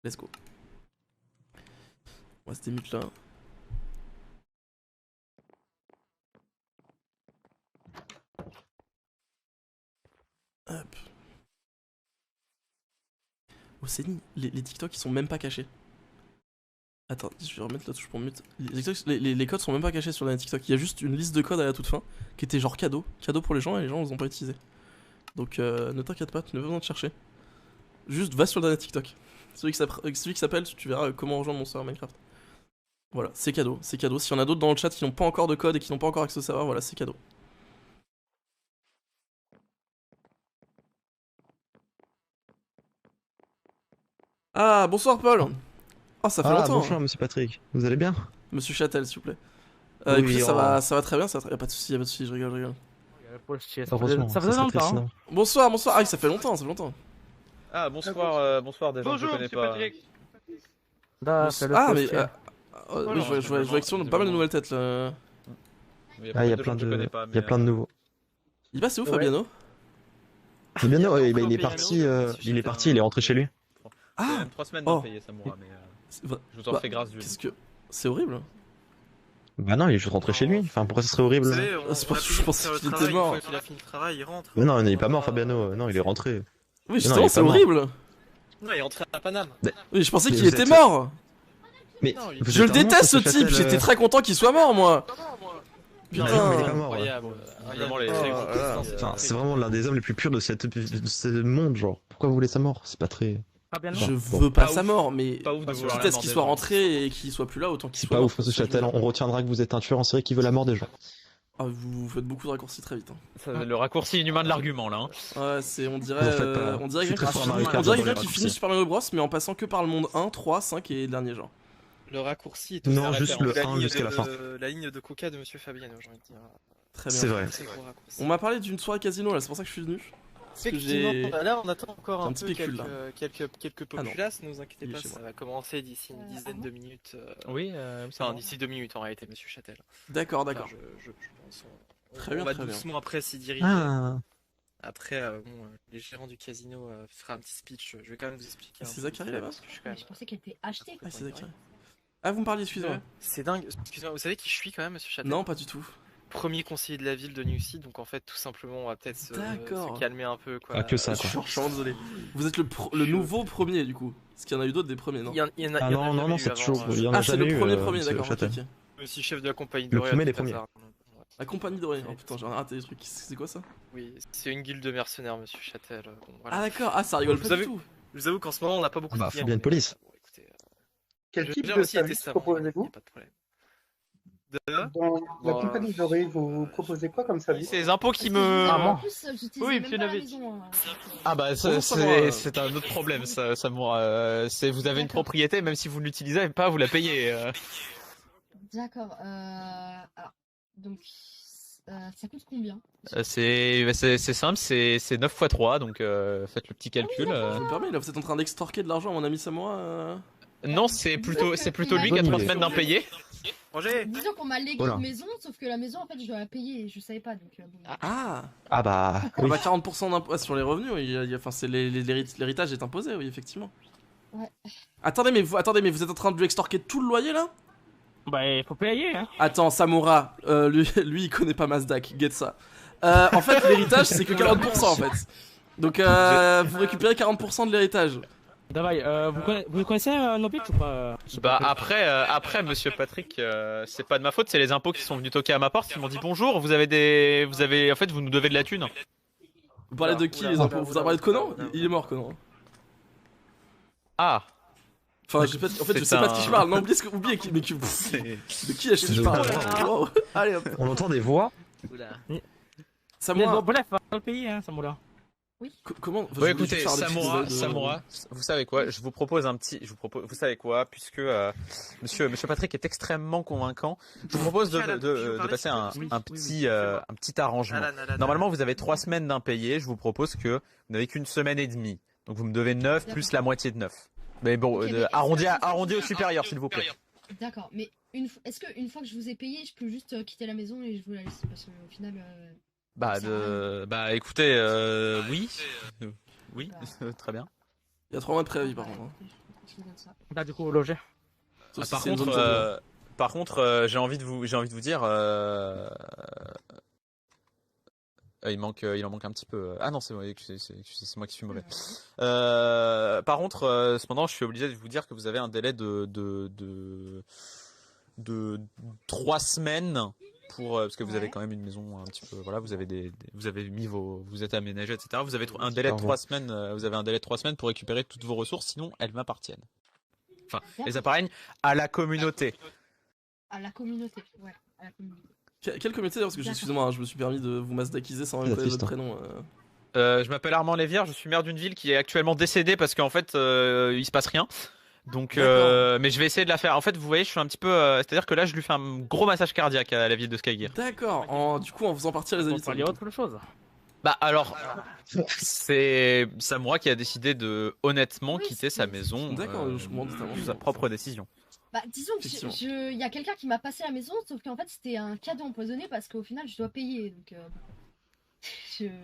Let's go. On va se démute là. Hop. Oh Céline, les TikTok ils sont même pas cachés. Attends, je vais remettre la touche pour mute. Les codes sont même pas cachés sur la TikTok. Il y a juste une liste de codes à la toute fin qui était genre cadeau. Cadeau pour les gens et les gens ils ont pas utilisé. Donc ne t'inquiète pas, tu n'as pas besoin de chercher. Juste va sur le dernier TikTok. Celui qui s'appelle, tu verras comment rejoindre mon serveur Minecraft. Voilà, c'est cadeau, c'est cadeau. S'il y en a d'autres dans le chat qui n'ont pas encore de code et qui n'ont pas encore accès au serveur, voilà, c'est cadeau. Ah, bonsoir Paul. Oh, ça fait longtemps. Bonjour, monsieur Patrick. Vous allez bien? Monsieur Châtel, s'il vous plaît. Oui, écoutez, ça va très bien, y'a pas de soucis, je rigole. Heureusement, ça faisait longtemps. Hein. Bonsoir. Ah, ça fait longtemps. Ah, bonsoir des gens que je connais pas. Là, mais. Oui, je vois que sur pas mal de nouvelles têtes là. Il y a plein de nouveaux. Il passe où Fabiano? Fabiano, il est parti, il est rentré chez lui. Ah, même 3 semaines d'impayé, Samoura, mais je vous en fais grâce. Qu'est-ce que. C'est horrible. Bah non, il est juste rentré chez lui. Enfin, pourquoi ça serait horrible? C'est pour ça que je pensais qu'il était mort. Il a fini le travail, il rentre. Mais non, il est pas mort, Fabiano. Non, il est rentré. Oui, justement, c'est horrible. Non, il est rentré à Paname. Oui, je pensais qu'il était mort. Mais je le déteste ce type, j'étais très content qu'il soit mort moi. Putain, il est pas mort. C'est vraiment l'un des hommes les plus purs de ce monde, genre. Pourquoi vous voulez sa mort? C'est pas très. Je veux pas sa mort, mais quitte à ce qu'il soit rentré et qu'il soit plus là, autant qu'il soit pas mort. ouf, monsieur Châtel, on retiendra que vous êtes un tueur en série qui veut la mort des gens. Ah, vous faites beaucoup de raccourcis très vite. Le raccourci inhumain de l'argument là. Ouais, c'est on dirait quelqu'un qui finit Super Mario Bros mais en passant que par le monde 1, 3, 5 et le dernier genre. Le raccourci est non, juste le 1 jusqu'à la fin. La ligne de coca de monsieur Fabiano, j'ai envie de dire. Très bien. C'est vrai. On m'a parlé d'une soirée casino là, c'est pour ça que je suis venu. Effectivement, là on attend encore un peu quelques Ah populaces, ne vous inquiétez pas, ça va commencer d'ici une dizaine de minutes. Oui, enfin d'ici 2 minutes en réalité, monsieur Châtel. D'accord. Je pense. Très bien, on va très doucement après s'y diriger. Après, les gérants du casino fera un petit speech. Je vais quand même vous expliquer. C'est Zachary là-bas? Je pensais qu'elle était achetée. Ah, c'est Zachary. Ah, vous me parliez, excusez-moi. C'est dingue. Excusez-moi, vous savez qui je suis quand même, monsieur Châtel? Non, pas du tout. Premier conseiller de la ville de Newsea, donc en fait, tout simplement, on va peut-être se calmer un peu. Quoi. Ah, que ça, quoi. Je suis désolé. Vous êtes le nouveau premier, du coup. Parce qu'il y en a eu d'autres des premiers, non? Non, c'est toujours. Il y en a c'est le jamais premier, d'accord. Monsieur chef de la compagnie de Doré. Le premier, les premiers. La compagnie de Doré. Oh putain, j'ai raté des trucs. C'est quoi ça? Oui, c'est une guilde de mercenaires, monsieur Châtel. Bon, voilà. Ah, d'accord. Ah, ça rigole pas du tout. Je vous avoue qu'en ce moment, on n'a pas beaucoup de clients. Faut bien une police. Quel type de service proposez-vous? Dans la compagnie Doré, vous proposez quoi comme service? C'est les impôts qui me. Oui, monsieur Navet. Ah bah c'est un autre problème, ça c'est vous avez une propriété, même si vous ne l'utilisez pas, vous la payez. D'accord. Alors, donc ça coûte combien? C'est simple, c'est 9 x 3, donc faites le petit calcul. Je me permets, là vous êtes en train d'extorquer de l'argent à mon ami Samoura. Non, c'est plutôt lui qui a 3 semaines d'impayé. Disons qu'on m'a légué une maison, sauf que la maison en fait je dois la payer et je savais pas donc. Ah bah. Oui. 40% d'impôt sur les revenus, enfin c'est l'héritage est imposé, oui effectivement. Ouais. Attendez mais vous êtes en train de lui extorquer tout le loyer là? Bah il faut payer hein. Attends Samoura, lui il connaît pas Mazdak, get ça. En fait l'héritage c'est que 40% en fait. Donc vous récupérez 40% de l'héritage. Davai, vous connaissez Nobit ou pas? Bah après monsieur Patrick, c'est pas de ma faute, c'est les impôts qui sont venus toquer à ma porte, qui m'ont dit bonjour, vous avez en fait vous nous devez de la thune. Vous parlez de qui les impôts? Vous avez parlé de Conan? Il est mort Conan. Ah. Enfin je sais pas de qui je parle, non oubliez de qui est-ce que je parle? Allez hop. On entend des voix. Samoura. Bref, on va le payer hein Samoura. Oui. Comment? Ouais, écoutez, Samoura, vous savez quoi? Je vous propose vous savez quoi? Puisque Monsieur Patrick est extrêmement convaincant, je vous propose de passer un petit arrangement. Normalement, vous avez 3 semaines d'impayés. Je vous propose que vous n'avez qu'une semaine et demie. Donc vous me devez 9 plus la moitié de 9. Mais bon, arrondi au supérieur, s'il vous plaît. D'accord, mais est-ce qu'une fois que je vous ai payé, je peux juste quitter la maison et je vous la laisse? Parce qu'au final. Écoutez, oui, très bien. Il y a 3 mois de préavis par contre. Je vous donne ça. Là, du coup, loger. Sauf si Par c'est une contre, zone zombie. j'ai envie de vous dire, il en manque un petit peu. Ah non, c'est moi qui suis mauvais. Par contre, cependant, je suis obligé de vous dire que vous avez un délai de 3 semaines pour parce que vous avez quand même une maison un petit peu. Voilà, vous avez mis vous êtes aménagé, etc. Vous avez un délai de 3 semaines. Vous avez un délai de 3 semaines pour récupérer toutes vos ressources, sinon elles m'appartiennent. Enfin, elles appartiennent à la communauté. À la communauté, ouais, à la communauté. Quelle communauté d'ailleurs? Parce que excusez-moi, hein, je me suis permis de vous masdaquiser sans même connaître votre prénom. Je m'appelle Armand Lévière, je suis maire d'une ville qui est actuellement décédée parce qu'en fait il se passe rien. Donc, mais je vais essayer de la faire. En fait, vous voyez, je suis un petit peu. C'est-à-dire que là, je lui fais un gros massage cardiaque à la ville de Skygear. D'accord. Du coup, en faisant partir les habitants. Il y a autre chose. Bah alors, c'est Samura qui a décidé de honnêtement quitter sa maison. D'accord, je comprends totalement. Sa propre décision. Bah, disons que il y a quelqu'un qui m'a passé la maison, sauf qu'en fait c'était un cadeau empoisonné parce qu'au final je dois payer. Donc,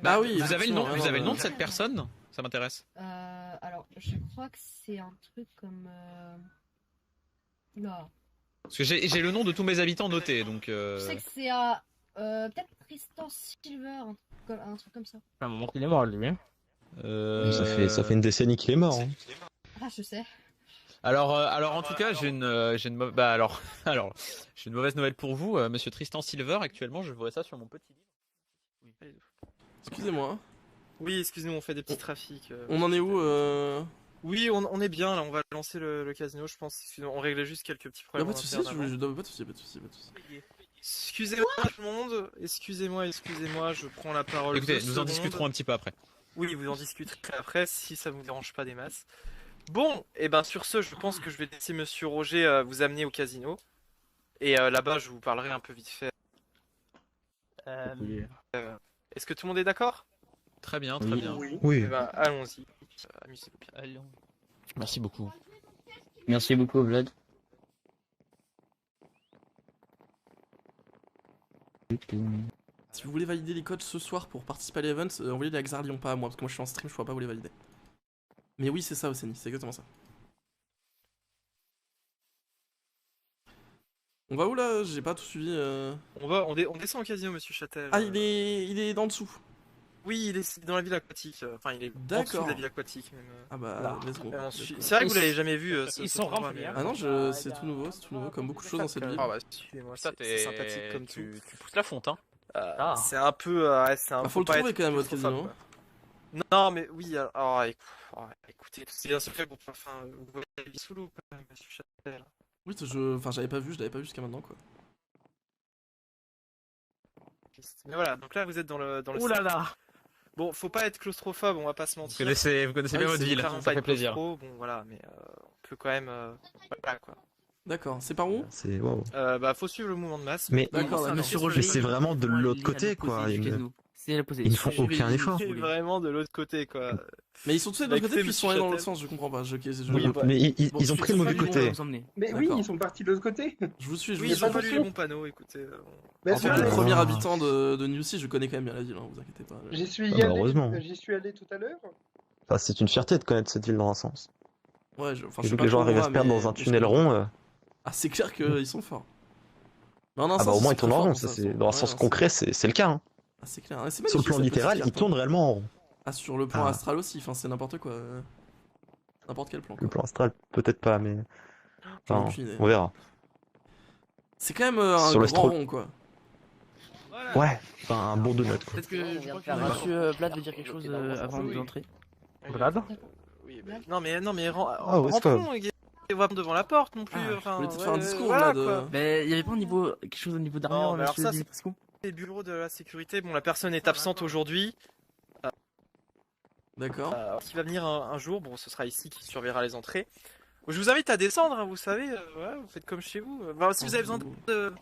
Bah oui. Vous avez le nom de cette personne? Ça m'intéresse. Alors, je crois que c'est un truc comme. Non. Parce que j'ai le nom de tous mes habitants notés, donc. Je sais que c'est peut-être Tristan Silver, un truc comme ça. À un moment qu'il est mort, lui. Hein. Ça fait une décennie qu'il est mort. Hein. Ah, je sais. Alors en tout cas, j'ai une mauvaise nouvelle pour vous, Monsieur Tristan Silver. Actuellement, je vois ça sur mon petit livre. Excusez-moi. Oui, excusez-moi, on fait des petits trafics. On en est où Oui, on est bien là, on va lancer le casino, je pense. On réglait juste quelques petits problèmes. Pas de soucis, pas de soucis. Excusez-moi tout le monde, excusez-moi, je prends la parole. Écoutez, nous en discuterons un petit peu après. Oui, vous en discuterez après si ça vous dérange pas des masses. Bon, et ben sur ce, je pense que je vais laisser Monsieur Roger vous amener au casino. Et là-bas, je vous parlerai un peu vite fait. Est-ce que tout le monde est d'accord? Très bien, très bien. Oui. Eh ben, allons-y. Amusez-vous bien. Allons. Merci beaucoup. Merci beaucoup, Vlad. Si vous voulez valider les codes ce soir pour participer à l'event, envoyez les à Xarlion, pas à moi, parce que moi je suis en stream, je pourrais pas vous les valider. Mais oui, c'est ça, Océanie, c'est exactement ça. On va où là? J'ai pas tout suivi. On descend au casino, Monsieur Châtel. Ah, il est dans dessous. Oui, il est dans la ville aquatique. Enfin, il est en dessous de la ville aquatique même. Ah bah, let's go. C'est vrai que vous l'avez jamais vu. Ils sont remplis. Ah non, c'est tout nouveau, comme beaucoup de choses dans cette ville. Ah bah, suivez-moi, c'est sympathique comme tout. Tu pousses la fonte, hein. C'est un peu. Faut le trouver quand même, votre casino. Non, mais oui, alors écoutez, c'est bien se fait pour. Enfin, vous voyez la vie sous l'eau quand même, Monsieur Châtel. Oui, je l'avais pas vu jusqu'à maintenant quoi. Mais voilà, donc là vous êtes dans le. Ouh là là. Bon, faut pas être claustrophobe, on va pas se mentir. Vous connaissez bien votre ville, ça fait plaisir. Bon, voilà, mais on peut quand même. Voilà quoi. D'accord, c'est par où? C'est waouh. Bah, faut suivre le mouvement de masse. Mais d'accord, Monsieur Roger, c'est vraiment de l'autre côté quoi. Ils ne font aucun effort. C'est vraiment de l'autre côté quoi. Mais ils sont tous de l'autre côté puis ils sont allés dans l'autre sens, je comprends pas. Mais ils ont pris le mauvais côté. Mais oui, ils sont partis de l'autre côté. Je vous suis, Oui, ils ont pas lu les bons panneaux, écoutez. En tant que premier habitant de New Sea, je connais quand même bien la ville, vous inquiétez pas. J'y suis heureusement. allé tout à l'heure. Enfin, c'est une fierté de connaître cette ville dans un sens. Ouais, Vu que les gens arrivent à se perdre dans un tunnel rond. Ah, c'est clair qu'ils sont forts. Ah bah au moins ils tournent en rond, ça c'est dans un sens concret, c'est le cas. Ah, c'est clair. Sur le plan littéral, ils tournent réellement en rond. Ah, sur le plan astral aussi, enfin c'est n'importe quoi. N'importe quel plan. Le plan astral, peut-être pas, mais. Enfin, on verra. C'est quand même un grand rond quoi. Ouais, enfin un bon donut quoi. Peut-être que je crois que Monsieur Vlad veut dire quelque chose avant d'entrer. Vlad? Oui, non mais rentrons, on va devant la porte non plus. Je voulais te faire un discours voilà, là. Mais il y avait pas quelque chose au niveau d'armure, alors ça c'est les bureaux de la sécurité. Bon, la personne est absente aujourd'hui. D'accord. Qui va venir un jour, bon ce sera ici qui surveillera les entrées. Je vous invite à descendre, hein, vous savez, vous faites comme chez vous. Si vous avez besoin de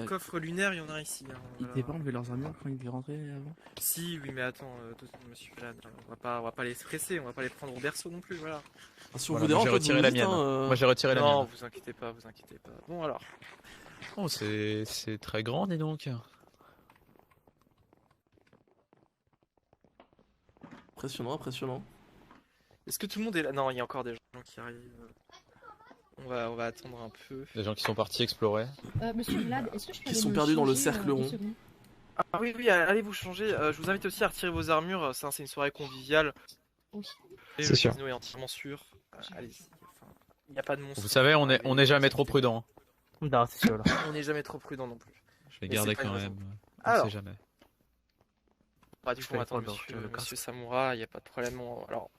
coffres lunaires, il y en a ici. Hein, ils n'étaient pas enlevé leurs armures quand ils devaient rentrer avant? Si, oui, mais attends, monsieur Vlad, on va pas les stresser, on va pas les prendre au berceau non plus, voilà. Si on vous dérange, j'ai retiré la mienne. Moi j'ai retiré la mienne. Non, vous inquiétez pas. Bon alors. Oh, c'est très grand, dis donc. Impressionnant. Est-ce que tout le monde est là? Non, il y a encore des gens qui arrivent. On va attendre un peu. Les gens qui sont partis explorer. Monsieur Vlad, est-ce que je peux Qui aller sont me perdus dans le changer, cercle 2 rond. secondes? Ah oui, allez vous changer. Je vous invite aussi à retirer vos armures. Ça, c'est une soirée conviviale. Oui. Et C'est le sûr. casino est entièrement sûr. Allez-y. Enfin, il n'y a pas de monstre. Vous savez, on est jamais trop prudent. Non, c'est sûr là. On n'est jamais trop prudent non plus. Je vais Mais garder c'est pas quand une même. On Alors. sait jamais. Bah, du Je coup, on fais attend quoi, le monsieur Samura, il n'y a pas de problème. Alors,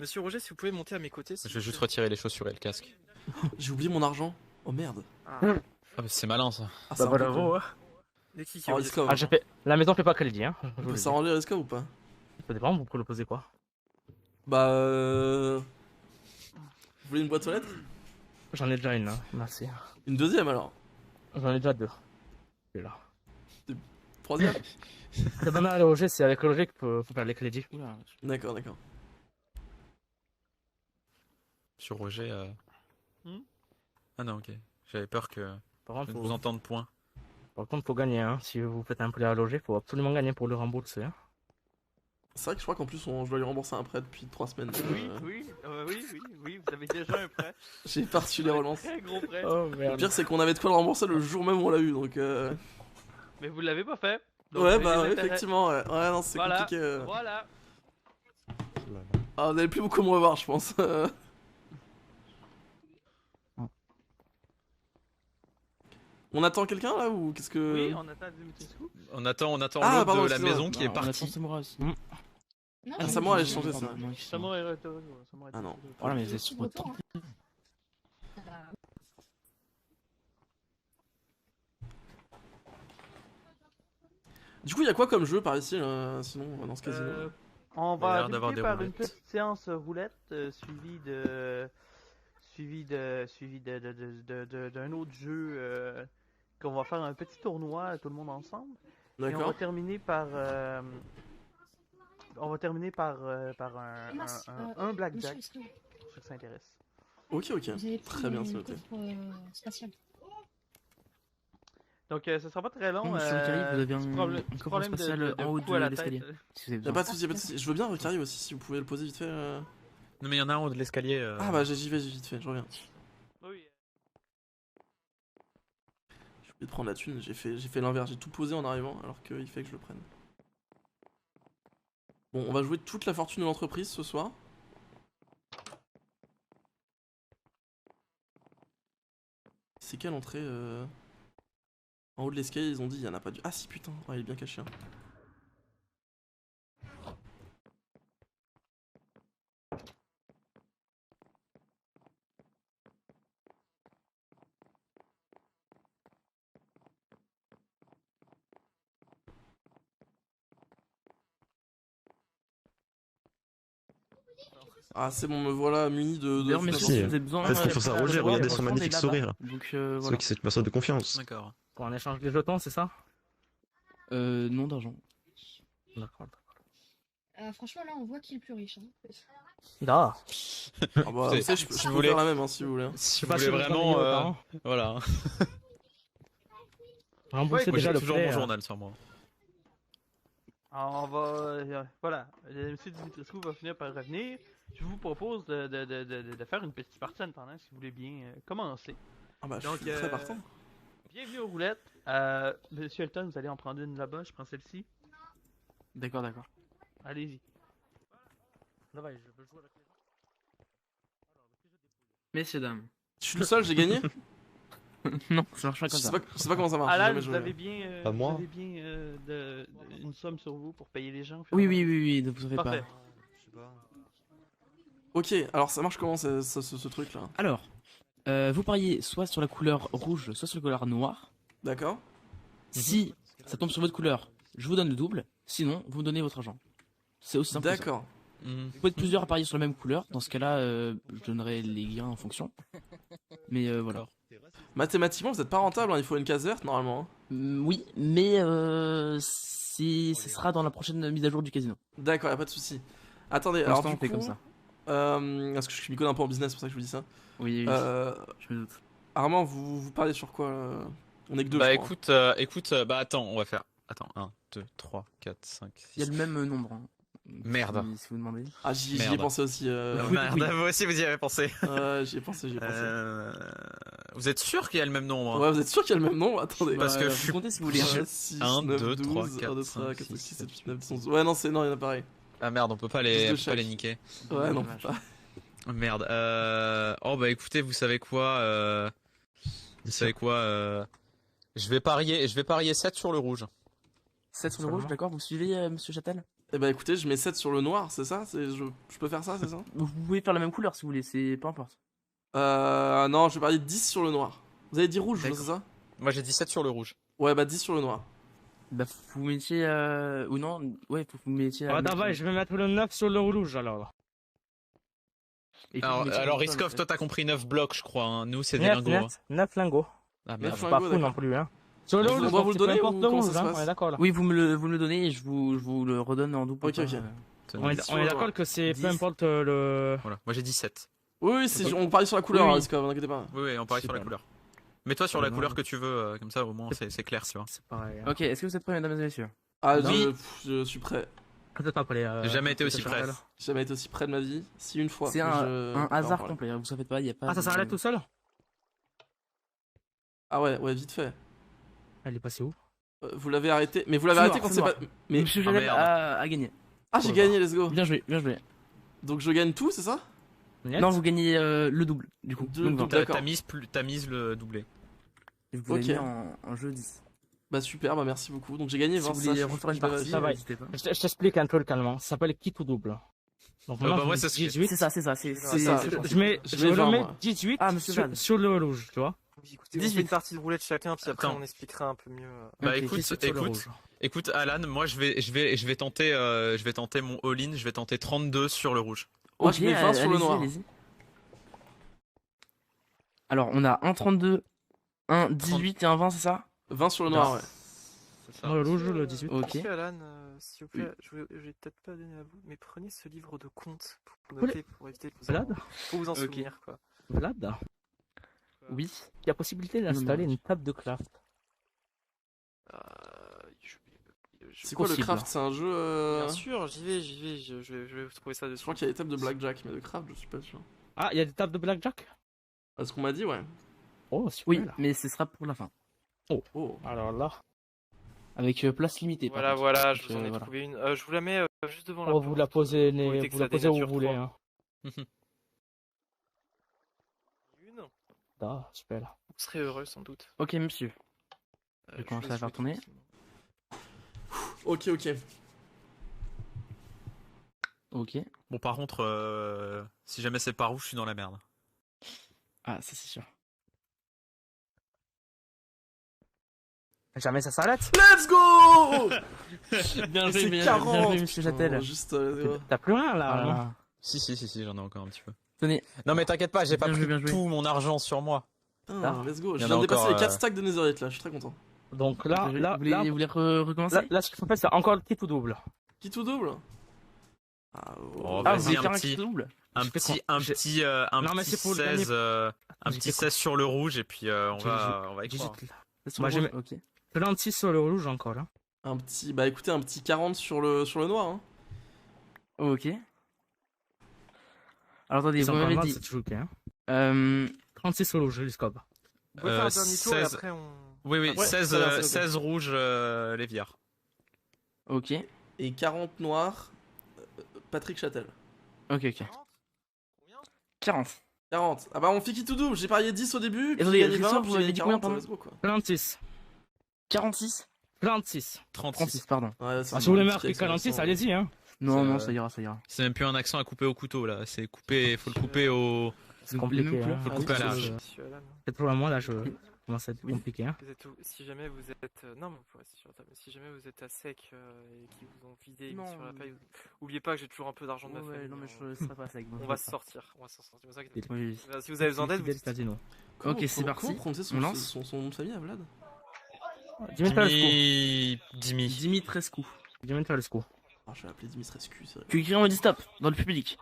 monsieur Roger, si vous pouvez monter à mes côtés. s'il Je vais vous juste plaît. retirer les chaussures et le casque. J'ai oublié mon argent. Oh merde. Ah, Ah, mais c'est malin ça. Ah, c'est Bah un peu bravo. con. Hein. mais qui Oh, est Riscov. Ah, la maison fait pas crédit, hein. Je On vous peut le dis. s'arranger Riscov ou pas? Ça dépend, vous proposez quoi? Bah Vous voulez une boîte aux lettres? J'en ai déjà une, hein. Merci. Une deuxième alors? J'en ai déjà 2. Et là. Troisième? C'est banal, le Roger, c'est avec le Roger qu'il faut faire les crédits. Oula, D'accord, d'accord. Sur Roger. Hmm Ah non, ok. J'avais peur que Par je contre, ne vous entende point. faut gagner, hein. Si vous faites un prêt à loger, faut absolument gagner pour le rembourser, hein. C'est vrai que je crois qu'en plus je dois lui rembourser un prêt depuis 3 semaines. oui, vous avez déjà un prêt. J'ai pas reçu les relances. Très gros prêt. Oh Le merde. pire c'est qu'on avait de quoi le rembourser le jour même où on l'a eu donc Mais vous l'avez pas fait. Donc, ouais vous bah avez ouais, des intérêts. effectivement ouais. Ouais non c'est Voilà, compliqué. Voilà. Ah vous allez plus beaucoup me revoir je pense. On attend quelqu'un là ou qu'est-ce que... Oui, on attend Dimitrescu. On attend Ah, l'autre pardon, de la excusez-moi. maison qui est on attend parti. Samura aussi. Non, Ah, j'ai- Samura, elle a j'ai- changé ça. Samour est retour. Ah non. Voilà, mais je c'est suis sur de retour, hein. Du coup il y a quoi comme jeu par ici là, sinon dans ce casino? On Il a va l'air d'avoir débuter des par une roulettes. petite séance roulette suivie d'un autre jeu qu'on va faire un petit tournoi tout le monde ensemble. Et on va D'accord. terminer par par Mince, un blackjack Monsieur, est-ce que pour ceux que ça intéresse. Ok ok. vous avez pris Très bien c'est une noté. coffre spatiale? Donc ça sera pas très long. Non, monsieur Ricari, vous avez un petit coffre problème spatial en haut coup à de la l'escalier. tête. Si vous avez Y'a besoin. pas de soucis, y a pas de soucis. Je veux bien Ricari aussi si vous pouvez le poser vite fait. Non, mais il y en a un en haut de l'escalier. Ah bah j'y vais vite fait, je reviens. Oui. J'ai oublié de prendre la thune, j'ai fait l'inverse, j'ai tout posé en arrivant alors qu'il fait que je le prenne. Bon, on va jouer toute la fortune de l'entreprise ce soir. C'est quelle entrée en haut de l'escalier, ils ont dit, il y en a pas du... Ah si putain, ouais, il est bien caché. Hein. Ah c'est bon, me voilà muni de... D'ailleurs, toute la messieurs, Merci. si vous avez besoin. Parce qu'il faut ça, Roger, regardez son Franchement, magnifique on est là-bas. sourire. Donc C'est voilà. qui c'est une personne de confiance. D'accord. Pour en échange des jetons, c'est ça? Non d'argent. D'accord. Franchement, là, on voit qui est le plus riche. Hein. Ah. Ah bah, vous savez, je Si peux vous voulez- faire la même hein, si vous voulez. hein. Si vous pas voulez sûr que vraiment. vous en ayez autant. Voilà. Rembourser Moi déjà j'ai le toujours prêt. mon journal sur moi. Alors, on va voilà, Monsieur Dimitrescu va finir par revenir. Je vous propose de faire une petite partie en attendant si vous voulez bien commencer. Ah bah je Donc, suis très partant. Bienvenue aux roulettes. Monsieur Elton, vous allez en prendre une là-bas, je prends celle-ci. D'accord, d'accord. Allez-y. Là, ouais, je veux jouer avec les gens. Messieurs, dames. Je suis le seul, j'ai gagné. Non, ça marche pas Je comme sais ça. pas, je sais pas comment ça marche. j'ai Alan, jamais vous joué. avez bien, Pas moi. une somme sur vous pour payer les gens? Oui, oui, oui, oui, ne vous en faites Parfait. pas. Ok, alors ça marche comment ce truc là? Alors, vous pariez soit sur la couleur rouge, soit sur la couleur noire. D'accord. Si ça tombe sur votre couleur, je vous donne le double. Sinon, vous me donnez votre argent. C'est aussi simple que ça. D'accord. Mhm. Vous pouvez être plusieurs à parier sur la même couleur. Dans ce cas-là, je donnerai les gains en fonction. Mais voilà. Mathématiquement, vous êtes pas rentable, hein, il faut une case verte normalement. hein. Oui, mais ce sera dans la prochaine mise à jour du casino. D'accord, y a pas de souci. Attendez, Pour alors l'instant, du on fait coup, comme ça. parce que je m'y connais un peu en business, c'est pour ça que je vous dis ça. Oui, oui, Euh, je me doute. Armand, vous parlez sur quoi On est que deux, Bah je crois. écoute, bah attends, on va faire. Attends, 1, 2, 3, 4, 5, Il y a 6. le même nombre. Hein. Merde. Si vous demandez. Ah, j'y ai Merde. pensé aussi. Merde, vous aussi vous y avez pensé. J'y ai pensé, j'y ai pensé. Vous êtes sûr qu'il y a le même nombre? Ouais, vous êtes sûr qu'il y a le même nom? Attendez. Parce que je vous suis- comptez si vous voulez. 6, 1, 9, 2, 12, 3, 1, 2, 4, 3, 4, 5, 6, 6, 7, 8, 9, 10, 11. Ouais, non, il y en a pareil. Ah merde, on peut pas Plus les, de on peut pas les chaque. niquer. Ouais, non, Dommage. pas. Merde. Oh bah écoutez, vous savez quoi? Vous savez quoi? Je vais parier 7 sur le rouge. 7 sur le rouge, d'accord, vous suivez, monsieur Châtel? Eh bah écoutez, je mets 7 sur le noir, c'est ça? Je peux faire ça, c'est ça? Vous pouvez faire la même couleur si vous voulez, c'est peu importe. Non, je vais parier 10 sur le noir. Vous avez dit rouge, D'accord. c'est ça? Moi j'ai dit 7 sur le rouge. Ouais, bah 10 sur le noir. Bah, vous mettiez. Ou non, ouais, faut que vous mettiez. Ah, давай, je vais mettre le 9 sur le rouge alors. Et que vous mettiez Alors le jaune, Riskov, toi t'as compris 9 blocs, je crois. Hein. Nous c'est des 9, lingots. Hein. 9 lingots. Ah Neuf merde. C'est lingots, pas fou d'accord. non plus, hein. Sur le Je rouge, dois vous le donner peu ou importe le comment ça rouge, se hein, passe on est d'accord là. Oui, vous me le donnez et je vous le redonne en double. Ok, ok. On est, Sur on est le d'accord noir. que c'est 10. peu importe le. Voilà, moi j'ai dit 7. Oui, on parie sur la couleur, Oui. hein, Riskov, vous inquiétez pas. Oui, on parie sur la Super. couleur. Mets-toi sur la Ouais, couleur non. que tu veux, comme ça au moins c'est clair, tu vois. C'est pareil. Hein. Ok, est-ce que vous êtes prêts, mesdames et messieurs? Ah, Oui. je suis prêt. Peut-être pas prêt. J'ai jamais été aussi près. J'ai jamais été aussi près de ma vie. Si une fois. C'est je- un je- hasard non, complet, hein, vous en faites pas, il y a pas. Ah, ça de- s'arrête tout seul? Ah ouais, vite fait. Elle est passée où? Vous l'avez arrêté. Mais vous l'avez C'est arrêté noir, quand c'est c'est pas. Mais. Monsieur Ah, Châtel merde. a gagné. Ah, j'ai gagné, let's go. Bien joué, bien joué. Donc je gagne tout, c'est ça? Net. Non, vous gagnez le double, du coup. Deux Donc, doubles. vingt. D'accord. T'as mise le doublé. Et vous avez Ok. mis en jeu 10. Bah super, bah merci beaucoup. Donc j'ai gagné Si 20 vous voulez refaire une partie, Ça va. n'hésitez pas. Je t'explique un truc calmement. Ça s'appelle kit ou double. Donc maintenant, bah, moi, je ça, mets c'est- 18. C'est ça, c'est ça. ça. Je mets, Je je mets 20, remets moi. 18 Ah, monsieur Vlad. sur le rouge, tu vois. Écoutez, on fait une partie de roulette chacun, puis après Attends. on expliquera un peu mieux. Bah Ok, écoute, 18 sur le rouge. écoute Alan, moi je vais tenter mon all-in, je vais tenter 32 sur le rouge. Moi je mets 20 sur le allez-y, noir. allez-y. Alors, on a un 32, un 18 et un 20, c'est ça? 20 sur le noir, ouais. C'est ça. Moi, le rouge, le 18. Ok. Monsieur Alan, s'il vous plaît, je vais peut-être pas donner à vous, mais prenez ce livre de comptes pour noter, pour éviter de vous en, Vlad pour vous en Ok. souvenir, quoi. Vlad, Oui. il y a possibilité d'installer une table de craft. Euh, C'est quoi le possible. craft? C'est un jeu. Bien sûr, j'y vais, je vais vous trouver ça Je dessus. crois qu'il y a des tables de blackjack, mais de craft, je suis pas sûr. Ah, il y a des tables de blackjack? Ah, ce qu'on m'a dit, ouais. Oh, super. Oui, mais ce sera pour la fin. Oh. Alors là, Avec place limitée. par Voilà, contre. voilà, je Donc, vous en ai voilà. trouvé une. Je vous la mets juste devant la oh, vous la posez, Pour éviter que ça vous la posez où vous dénature voulez. trop. Hein. Une. Ah, super. Vous serez heureux sans doute. Ok, monsieur. Je vais Je commencer vous à faire souhaite tourner. Ok, ok. Ok. Bon par contre, si jamais c'est pas rouge, je suis dans la merde. Ah, ça c'est sûr. Jamais ça s'arrête. Let's go! Bien C'est bien 40. joué, monsieur Châtel. Oh, juste. T'as plus rien là. non Ah. Si, j'en ai encore un petit peu. Tenez, Non mais t'inquiète pas, j'ai pas Bien joué, pris bien joué. tout mon argent sur moi. Putain, let's go. Il y Je en viens a de dépasser encore, les 4 stacks de Netherite là, je suis très content. Donc là, vous là, voulez, là, vous voulez recommencer? là, ce qu'il faut faire, c'est encore le kit ou double. Qui tout double? Ah, Oh, Ah, vas-y, vous voulez un faire un petit- kit double? Un Je fais petit, con- un j'ai- petit, un Non, mais petit c'est pour le 16, un J'ai petit fait 16 sur le rouge et puis on J'ai- va y croire. 18. Sur Moi, le j'ai rouge, ok. 36 sur le rouge encore là. un petit. Bah écoutez, un petit 40 sur le noir. Hein. Ok. Alors attendez, Ils vous sont m'avez pas mal dit. cette truc, hein. 36 sur le rouge, les scopes. Vous pouvez faire un dernier tour et 16. après on. Oui, Ouais, 16, ça va, c'est ok. 16 rouge Léviard. Ok. Et 40 noirs, Patrick Châtel. Ok, ok. 40. 40. Ah bah on fait qui tout double, j'ai parié 10 au début, puis attendez, j'ai gagné Christophe, 20, vous puis j'ai avez gagné dit combien, 40, pardon let's go quoi. 36. 46. 36. 36. 36, pardon. Ouais, c'est Ah, si vous voulez bon, marquer petit accent, 46, accent. allez-y, hein. Non, C'est, non, ça ira, ça ira. C'est même plus un accent à couper au couteau là, c'est coupé, faut le couper au. C'est Donc, les compliqué, mêmes hein. couleurs. Faut le couper à Ah, l'âge. Monsieur Alan, Peut-être pour le moment, là, je commence à être Oui. compliqué, hein. vous êtes si jamais vous êtes non mais vous pourrez rester sur la table. Mais si jamais vous êtes à sec et qu'ils vous ont vidé Non, sur la paille, oubliez pas que j'ai toujours un peu d'argent de ma Ouais, famille. non, mais hein. je serai pas sec. On va se sortir, on va s'en sortir. Vous inquiétez pas. Oui. Si vous avez besoin d'aide, vous Fidèle dites. casino. Comment- Ok, c'est comment- parti. Comment prononcer On son, lance son nom de famille à Vlad? Dimi. Dimitrescu. Dimitri Lescaut. Ah, je vais l'appeler Dimitrescu, c'est vrai. Tu écris, on dit stop dans le public.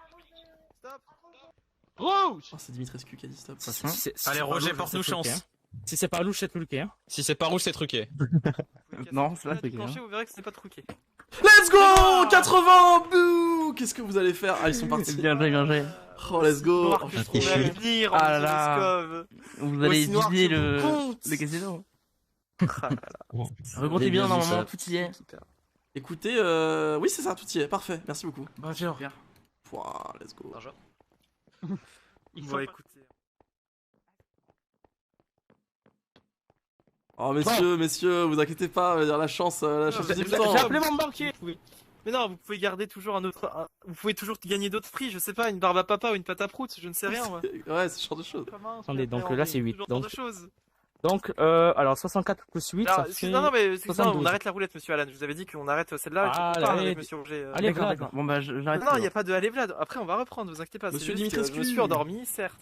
Oh, c'est Dimitrescu qui a dit stop. Ça sent. Allez Roger, porte-nous chance. Si c'est pas louche, c'est truqué, hein. Si c'est pas rouge, c'est truqué. Vous pouvez casser Non, le c'est pas plat du truqué, plancher, hein. vous verrez que ce n'est pas truqué. Let's go 80. Bouh. Qu'est-ce que vous allez faire? Ah, ils sont partis. Bien joué, bien joué. Oh, let's go. Il fait- venir, Ah là là. Vous allez Aussi noir vider que le mon compte. casino. Ah là là. Recomptez bien, normalement, tout y est. Super. Écoutez, oui, c'est ça, tout y est. Parfait, merci beaucoup. Bonjour. Pouah, let's go. Bonjour. Bon, écoutez. Oh, messieurs, vous inquiétez pas, la chance du débutant. J'ai appelé mon banquier. Mais non, vous pouvez garder toujours vous pouvez toujours gagner d'autres prix, je sais pas, une barbe à papa ou une pâte à prout, je ne sais rien moi. Ouais, c'est ce genre de choses. Attendez, donc là c'est 8. Ce genre de choses. Donc, alors 64 plus 8, ça Alors, fait... non, mais non, 72. on arrête la roulette, monsieur Alan. Je vous avais dit qu'on arrête celle-là et Ah, qu'on parle allez, avec monsieur Roger. allez, D'accord, Vlad. d'accord. Bon bah j'arrête. Non, il n'y a pas de allez Vlad. Après, on va reprendre, vous inquiétez pas. Monsieur C'est juste que Dimitrescu. je me suis endormi, certes.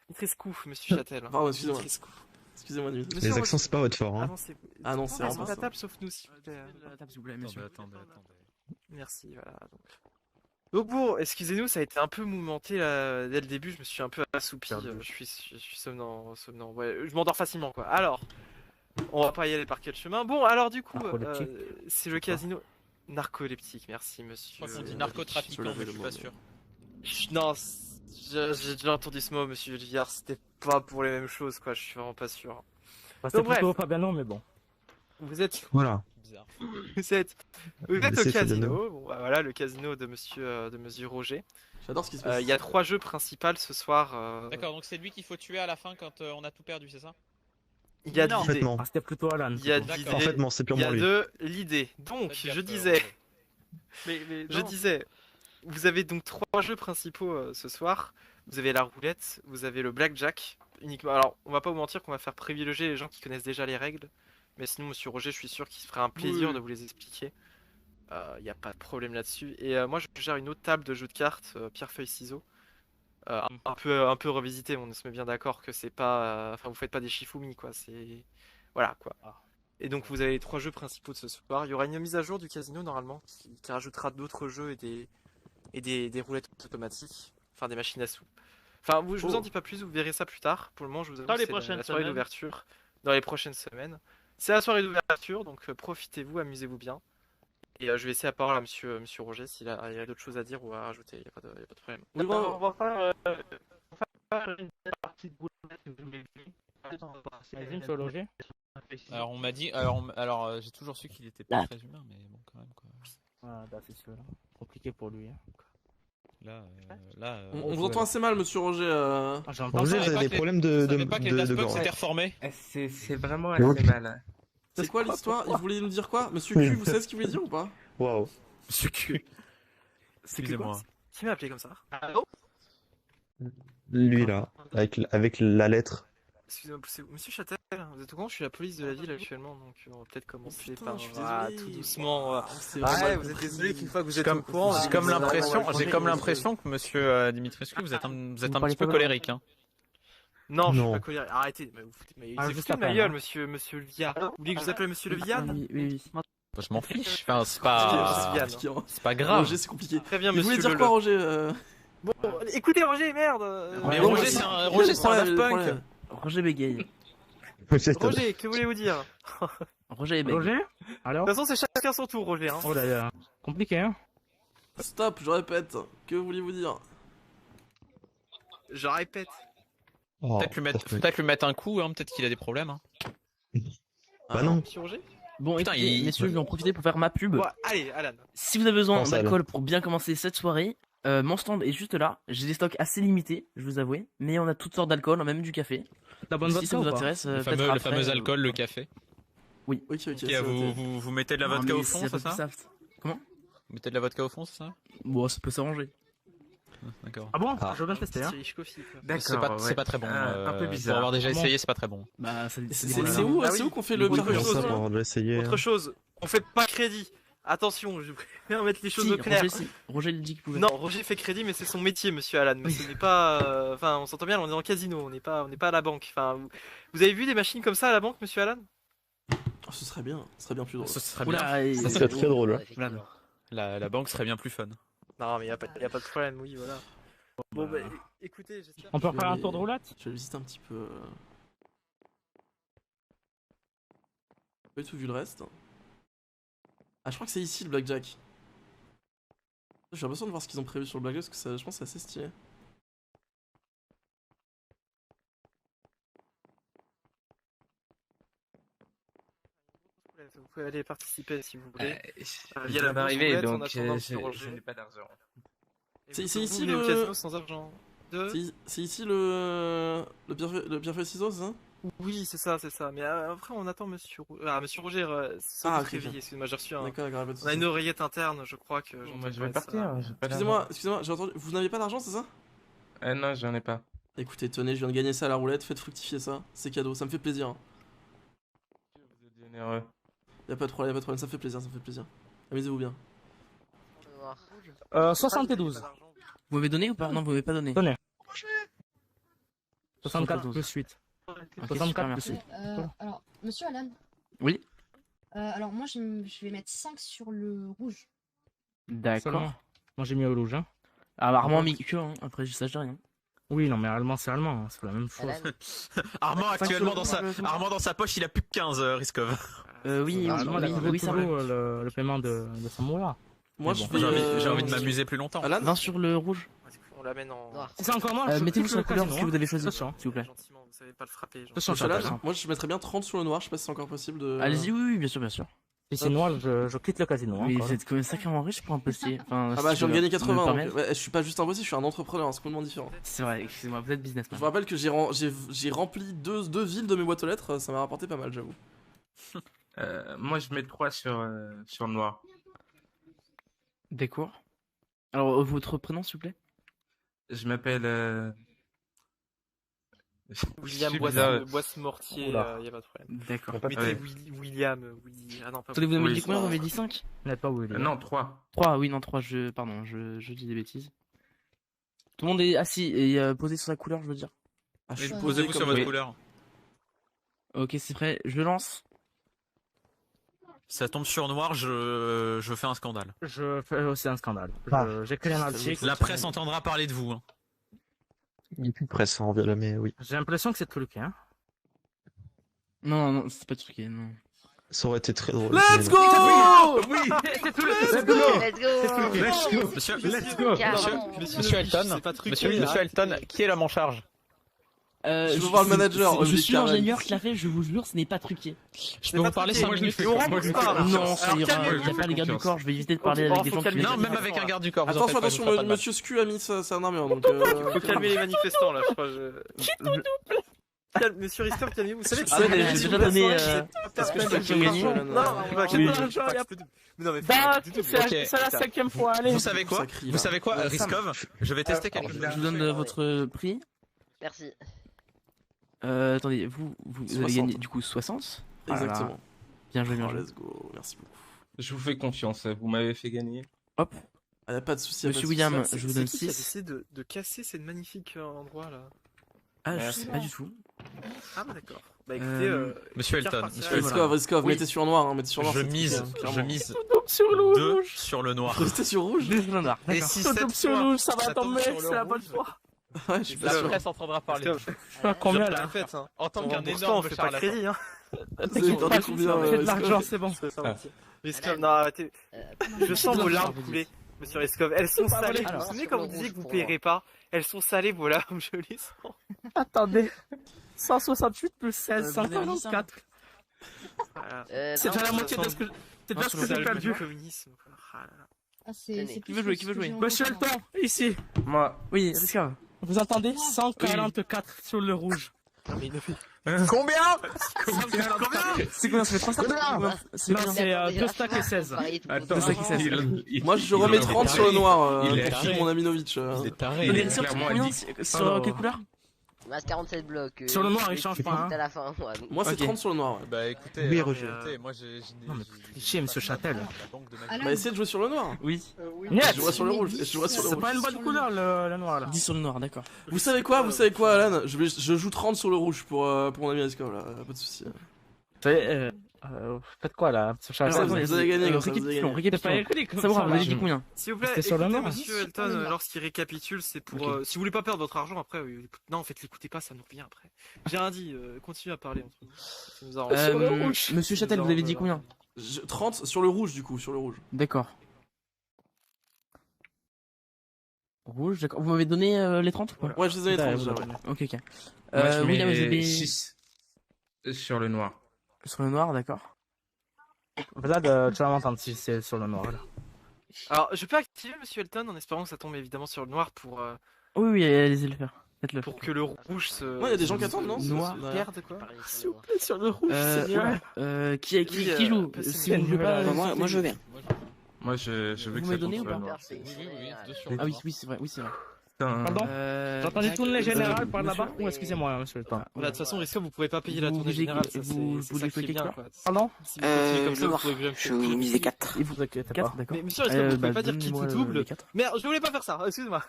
Dimitrescu, monsieur Châtel. Pardon, excusez-moi. Dimitrescu. Excusez-moi, Dimitri. Monsieur Les Roger. accents, c'est pas votre fort, hein. Avancez. Ah non, c'est Avancez vraiment la ça. table, sauf nous, s'il vous plaît. La table, s'il vous plaît, monsieur. Attendez. Merci, voilà. Donc bon, excusez-nous, ça a été un peu mouvementé là, dès le début, je me suis un peu assoupi, je suis somnant. Ouais, je m'endors facilement quoi. Alors, on va pas y aller par quel chemin. Bon, alors du coup, Narcoleptique. c'est le casino narcoleptique, merci monsieur. Je crois qu'on dit narcotrafiquant, mais je suis pas sûr. Non, j'ai déjà entendu ce mot, monsieur Villard, c'était pas pour les mêmes choses quoi, je suis vraiment pas sûr. Bah, c'est Donc, plutôt bref. Fabiano, mais bon. Vous êtes Voilà. Bizarre. Vous êtes au Laissez casino. Fabiano. Bon, bah, voilà le casino de monsieur Roger. J'adore ce qui se passe. Il y a 3 jeux principaux ce soir. D'accord, donc c'est lui qu'il faut tuer à la fin quand on a tout perdu, c'est ça? Il y a de En fait, l'idée. non. Ah, c'était plutôt Alan. Il y a de D'accord. l'idée. En fait, non, c'est Il y purement a lui. de l'idée. Donc, Faites je gaffe, disais, Roger. je disais, vous avez donc 3 jeux principaux ce soir. Vous avez la roulette, vous avez le blackjack. Uniquement. Alors, on va pas vous mentir qu'on va faire privilégier les gens qui connaissent déjà les règles. Mais sinon, monsieur Roger, je suis sûr qu'il se ferait un plaisir de vous les expliquer. Il n'y a pas de problème là-dessus. Et moi, je gère une autre table de jeux de cartes, pierre, feuille, ciseaux. Un peu revisité, on se met bien d'accord que c'est pas. Enfin, vous faites pas des Shifumi, quoi. C'est. Voilà, quoi. Et donc, vous avez les 3 jeux principaux de ce soir. Il y aura une mise à jour du casino, normalement, qui rajoutera d'autres jeux et des roulettes automatiques. Enfin, des machines à sous. Enfin, je vous en dis pas plus, vous verrez ça plus tard. Pour le moment, je vous avoue Dans que les c'est prochaines la soirée semaines. d'ouverture. Dans les prochaines semaines. C'est la soirée d'ouverture, donc profitez-vous, amusez-vous bien. Et je vais laisser la parole à monsieur Roger s'il a d'autres choses à dire ou à rajouter, il n'y a pas de problème. Oui, bon, va faire une partie de boulette si vous voulez. Vas-y, monsieur Loger. Alors on m'a dit, alors j'ai toujours su qu'il était pas très humain, mais bon quand même quoi. Ah, bah, c'est sûr. Compliqué pour lui. Hein. Là, on vous entend assez mal, monsieur Roger. Ah, j'entends Roger, ça. vous avez des problèmes de de gorge. s'était reformé. C'est vraiment assez mal. C'est quoi l'histoire? Il voulait nous dire quoi? Monsieur Q, vous savez ce qu'il voulait dire ou pas? Waouh. Monsieur Q. Excusez-moi. Qui m'a appelé comme ça? Lui, là, avec la lettre. Excusez-moi, monsieur Châtel, vous êtes au courant, je suis la police de la ville actuellement, donc on va peut-être commencer Putain, par. je suis Ah, désolé. tout doucement. C'est Ah ouais, vraiment- vous êtes désolé qu'une fois que vous J'ai êtes au courant. j'ai comme l'impression que monsieur Dimitrescu, vous êtes un parlez petit peu pas colérique. Hein. Non, je suis Non. pas colérique. Arrêtez, mais vous Ah, vous juste foutez de ma après, gueule, hein. monsieur Leviat. Vous voulez que je vous appelle monsieur Leviat? Oui. Je m'en fiche. Enfin, c'est Christian. pas, c'est pas grave. Roger, c'est compliqué. Très bien, Il voulait monsieur dire quoi, Roger? Bon, écoutez Roger, merde. Mais Ouais, Roger, ouais, c'est ouais. un Quel Daft Punk. problème Roger bégaye. Roger, que voulez-vous dire? Roger bégaye. Roger De Alors toute façon, c'est chacun son tour, Roger. Hein. Oh là là. Compliqué, hein. Stop, je répète. Que voulez-vous dire? Je répète. Oh, Peut-être lui mettre un coup, hein, peut-être qu'il a des problèmes. Hein. Bah non. Monsieur Roger? Bon, Putain, écoutez, messieurs, je vais en profiter pour faire ma pub. Bon, allez, Alan. Si vous avez besoin Pense à d'alcool pour bien commencer cette soirée, mon stand est juste là. J'ai des stocks assez limités, je vous avoue, mais on a toutes sortes d'alcool, même du café. La bonne Si vodka ça ou vous pas intéresse, Le peut-être fameux après, alcool, le café. Ok, ok. Ok, c'est noté. vous mettez de la Non, vodka mais au fond, un peu c'est ça? plus soft. Vous mettez de la vodka au fond, c'est ça? Bon, ça peut s'arranger. D'accord. Ah bon Ah. Je veux bien tester, hein. Thierry Schkoffi, quoi. C'est pas très bon. Un peu Pour bizarre. avoir déjà Comment essayé, c'est pas très bon. Bah, ça C'est où, Ah c'est oui. où qu'on fait le Autre pire chose, ça hein. pour avoir déjà essayé. Autre chose, on fait pas crédit. Attention, je préfère mettre les choses Si, au clair. Roger le dit qu'il pouvait. Non, Roger fait crédit, mais c'est son métier, monsieur Alan. Mais ce n'est pas. Enfin, on s'entend bien, on est en casino, on n'est pas à la banque. Enfin, vous avez vu des machines comme ça à la banque, monsieur Alan? Oh, ce serait bien plus drôle. Ce serait bien. Oula, et- Ça serait très drôle. Hein. Oula. La banque serait bien plus fun. Non, mais y a pas de problème, oui, voilà. Bon, bah, écoutez, j'espère. On peut Je refaire un vais- tour de roulette Je vais visiter un petit peu. Pas du tout vu le reste. Ah, je crois que c'est ici le blackjack. J'ai l'impression de voir ce qu'ils ont prévu sur le blackjack parce que ça, je pense que c'est assez stylé. Vous pouvez aller participer si vous voulez. Il y a d'arriver, donc je n'ai pas d'argent. C'est ici le le... casino sans argent. C'est ici le pierre-feuille ciseaux, c'est ça? Oui, c'est ça. Mais après, on attend Monsieur Monsieur Roger. Ah, ok. Excusez-moi, j'ai reçu un... D'accord, pas de soucis. On a une oreillette interne, je crois que... Moi je vais partir. Excusez-moi, j'ai entendu... Vous n'avez pas d'argent, c'est ça? Non, j'en ai pas. Écoutez, tenez, je viens de gagner ça à la roulette, faites fructifier ça, c'est cadeau, ça me fait plaisir. Vous êtes généreux. Y'a pas de problème, ça me fait plaisir. Amusez-vous bien. 72. Vous m'avez donné ou pas? Non, vous m'avez pas donné. Donnez. 64 plus 8. Ok, 64 super, plus merci. 8. Alors, monsieur Alan. Oui. Alors, moi, je vais mettre 5 sur le rouge. D'accord. Seulement. Moi j'ai mis au rouge. Hein. Ah, bah, Armand a mis que, hein. Après, je sais rien. Oui, non, mais allemand, c'est allemand, hein. C'est la même chose. Armand, actuellement, Armand dans sa poche, il a plus que 15, Riskov. Oui, Allemand, il a oui, ça va. le paiement de Samoura. Moi, Mais je bon. vais... J'ai envie de m'amuser plus longtemps. Alan 20 sur le rouge. On l'amène en... Si c'est encore moi, Mettez-vous quitte sur la couleur casino, que vous avez choisi, Attention. s'il vous plaît. Gentiment, vous savez pas le frapper. Attention, Monsieur Alan, attention. moi je mettrais bien 30 sur le noir, je sais pas si c'est encore possible de... Allez-y, oui, bien sûr. Si c'est noir, je quitte le casino. Oui, encore. vous êtes quand même sacrément riche pour un postier. Enfin, Ah bah je viens de gagner 80, donc, permettre. ouais, je suis pas juste un bossy, je suis un entrepreneur, c'est complètement différent. C'est vrai, excusez-moi, vous êtes Je businessman. vous rappelle que j'ai rempli deux villes de mes boîtes aux lettres, ça m'a rapporté pas mal, j'avoue. Moi je mets 3 sur le noir. D'accord. Alors, votre prénom, s'il vous plaît? Je m'appelle... William Je suis bizarre. Boisse-Mortier, Oula. y a pas de problème. D'accord. Mettez William, Ah non, pas Attendez, vous avez Oui. dit combien? Vous avez dit 5? Vous n'êtes pas où il est. Non, 3. 3, oui, non, 3, pardon, je dis des bêtises. Tout le monde est assis et posé sur sa couleur, je veux dire. Ah, je suis Oui, posé Posez-vous sur comme... votre Oui. couleur. Ok, c'est prêt, je lance. Ça tombe sur noir, je fais un scandale. Je fais aussi un scandale. J'écris un article. La presse entendra parler de vous. Hein. Il n'y a plus de presse en Viola, mais oui. J'ai l'impression que c'est truqué, hein. Non, c'est pas truqué, non. Ça aurait été très drôle. Let's go! Oui, c'est truqué. Monsieur Elton, Monsieur Elton, qui est l'homme en charge? Je veux voir le manager, Je Olivier suis Carrel. l'ingénieur qui l'a fait, je vous jure, ce n'est pas truqué. Je peux vous parler sans... Moi je le fais. Non, ça ira, calmez-vous. il n'y a pas les gardes du corps, je vais éviter de parler avec des gens qui... Non, même avec un garde du corps. vous en faites Attention, pas, je vous ferai pas de mal. monsieur Scu a mis sa armure, donc... Faut calmer les manifestants là, je crois. Monsieur Riskov, calmez-vous. Vous savez que Ah ouais, j'ai déjà donné... Est-ce que je peux qui ont gagné? Non, on va calmer les gens. Non, mais C'est la 5ème fois, allez. Vous savez quoi? Ça crie, là. Vous savez quoi, Riskov? Je vais tester quelque chose. Je vous donne votre prix. Merci. Attendez, vous avez 60. gagné du coup 60? Ah là là. Exactement. Bien joué, bien Oh, joué. let's go, merci beaucoup. Je vous fais confiance, vous m'avez fait gagner. Hop, Ah, y'a pas de souci. Monsieur William, je vous donne C'est qui qui a 6. essayé de casser cette magnifique endroit là? Ah, je sais pas du tout. Ah bah d'accord. Bah écoutez, Monsieur carte Elton, partielle. Monsieur Riskov, Oui. mettez sur noir, hein, mettez sur noir. je c'est mise, truqué, hein, je clairement. mise Sur le 2 rouge. sur le noir. Restez sur rouge. Deux sur le noir, Et d'accord. si Tout cette tombe sur le fois, rouge, ça va ça tombe tomber, sur le c'est la bonne rouge, fois. Ouais, je suis pas la sûr. presse entendra parler de vous. Je suis à combien Je là répète, hein. En tant On qu'un rembourse pas, énorme on fait pas charlatan. crédit, hein. Vous avez tenté combien, J'ai de Riskov l'argent, c'est bon. Riskov, non arrêtez. Je sens vos larmes couler, monsieur Riskov. Elles sont salées. Vous vous Alors, souvenez sur quand le vous disiez rouge que vous pour payerez pas? Elles sont salées vos larmes, je les sens. Attendez. 168 plus 16, vous avez dit ça 144. Voilà. C'est déjà la moitié de ce que c'est déjà ce que j'ai perdu. Communisme, quoi. Ah là là. Ah, c'est Qui plus veut jouer, que qui ce veut que jouer j'ai en Monsieur tête, le hein. temps, ici. Moi, Oui, Riskov. Vous entendez 144 sur le rouge. Combien? C'est combien? Ça fait 3 stacks? C'est Non, combien? c'est 2 stacks et 16. attends, C'est ça qui s'est- Moi, je remets 30 sur le noir, Il est pour taré. mon Aminovic. Il est taré. Attendez, Il est Riskov, c'est clairement combien? addict. Sur Alors. quelle couleur? Il me reste 47 blocs. Sur le noir, il change pas, hein. C'est à la fin. Ouais. Moi, c'est Ok. 30 sur le noir. Ouais. Bah écoutez, Oui, hein, Roger. écoutez, moi j'ai... Non, mais trichez, monsieur Châtel. Alan, Bah, essayez de jouer sur le noir. Oui. Net. Je vois sur le rouge. Je vois sur le C'est rouge. pas une bonne couleur le noir là. 10 sur le noir, d'accord. Vous savez quoi, Alan? Je joue 30 sur le rouge pour mon ami Riskov, là. Pas de soucis. Faites quoi là, monsieur Châtel? Alors, vous avez gagné, comme ça, vous avez récapitulons, gagné. C'est pas récapitulons. écrit comme Savoir, ça, vous là. avez dit combien? S'il vous plaît, C'était sur le écoutez, noir. monsieur Elton, lorsqu'il récapitule, c'est pour... Ok. si vous voulez pas perdre votre argent, après... non, en fait, l'écoutez pas, ça nous revient après. J'ai rien dit, continuez à parler entre vous. Ça nous arrange. Monsieur Châtel, vous avez dit combien? 30 sur le rouge du coup, sur le rouge. D'accord. Rouge, d'accord. Vous m'avez donné les 30 ou pas? Ouais, je les ai les 30 déjà, Ok, ok. Moi, je William, vous mets avez 6 sur le noir. sur le noir, d'accord. Vlad, tu vas m'entendre si c'est sur le noir. Là. Alors, je peux activer Monsieur Elton en espérant que ça tombe évidemment sur le noir pour, Oui, oui, allez-y le faire. Faites-le. pour que le rouge se. Ouais, y a des gens qui attendent, non? Noir. Regarde quoi. S'il vous plaît, sur le rouge, Qui joue? Si vous voulez pas. Moi je veux bien. Moi, je veux Vous que m'avez ça donné tombe ou sur le pas? noir. Ah oui, oui, c'est vrai, oui, c'est vrai. Pardon Euh, J'ai entendu tourner les générales par monsieur- là-bas ou excusez-moi, monsieur le temps. Bah, de toute façon, Risco, vous pouvez pas payer la Vous tournée voulez générale. que- Ça, vous c'est voulez ça qui est quelle bien, couleur quoi. Pardon Si vous continuez comme ça, Le vous noir. pouvez bien. Je vous misais 4. Et vous Vous inquiétez 4, pas. d'accord. Mais monsieur Risco, vous pouvez pas dire qui donnez-moi tout double. les 4. Merde, je voulais pas faire ça, excuse-moi.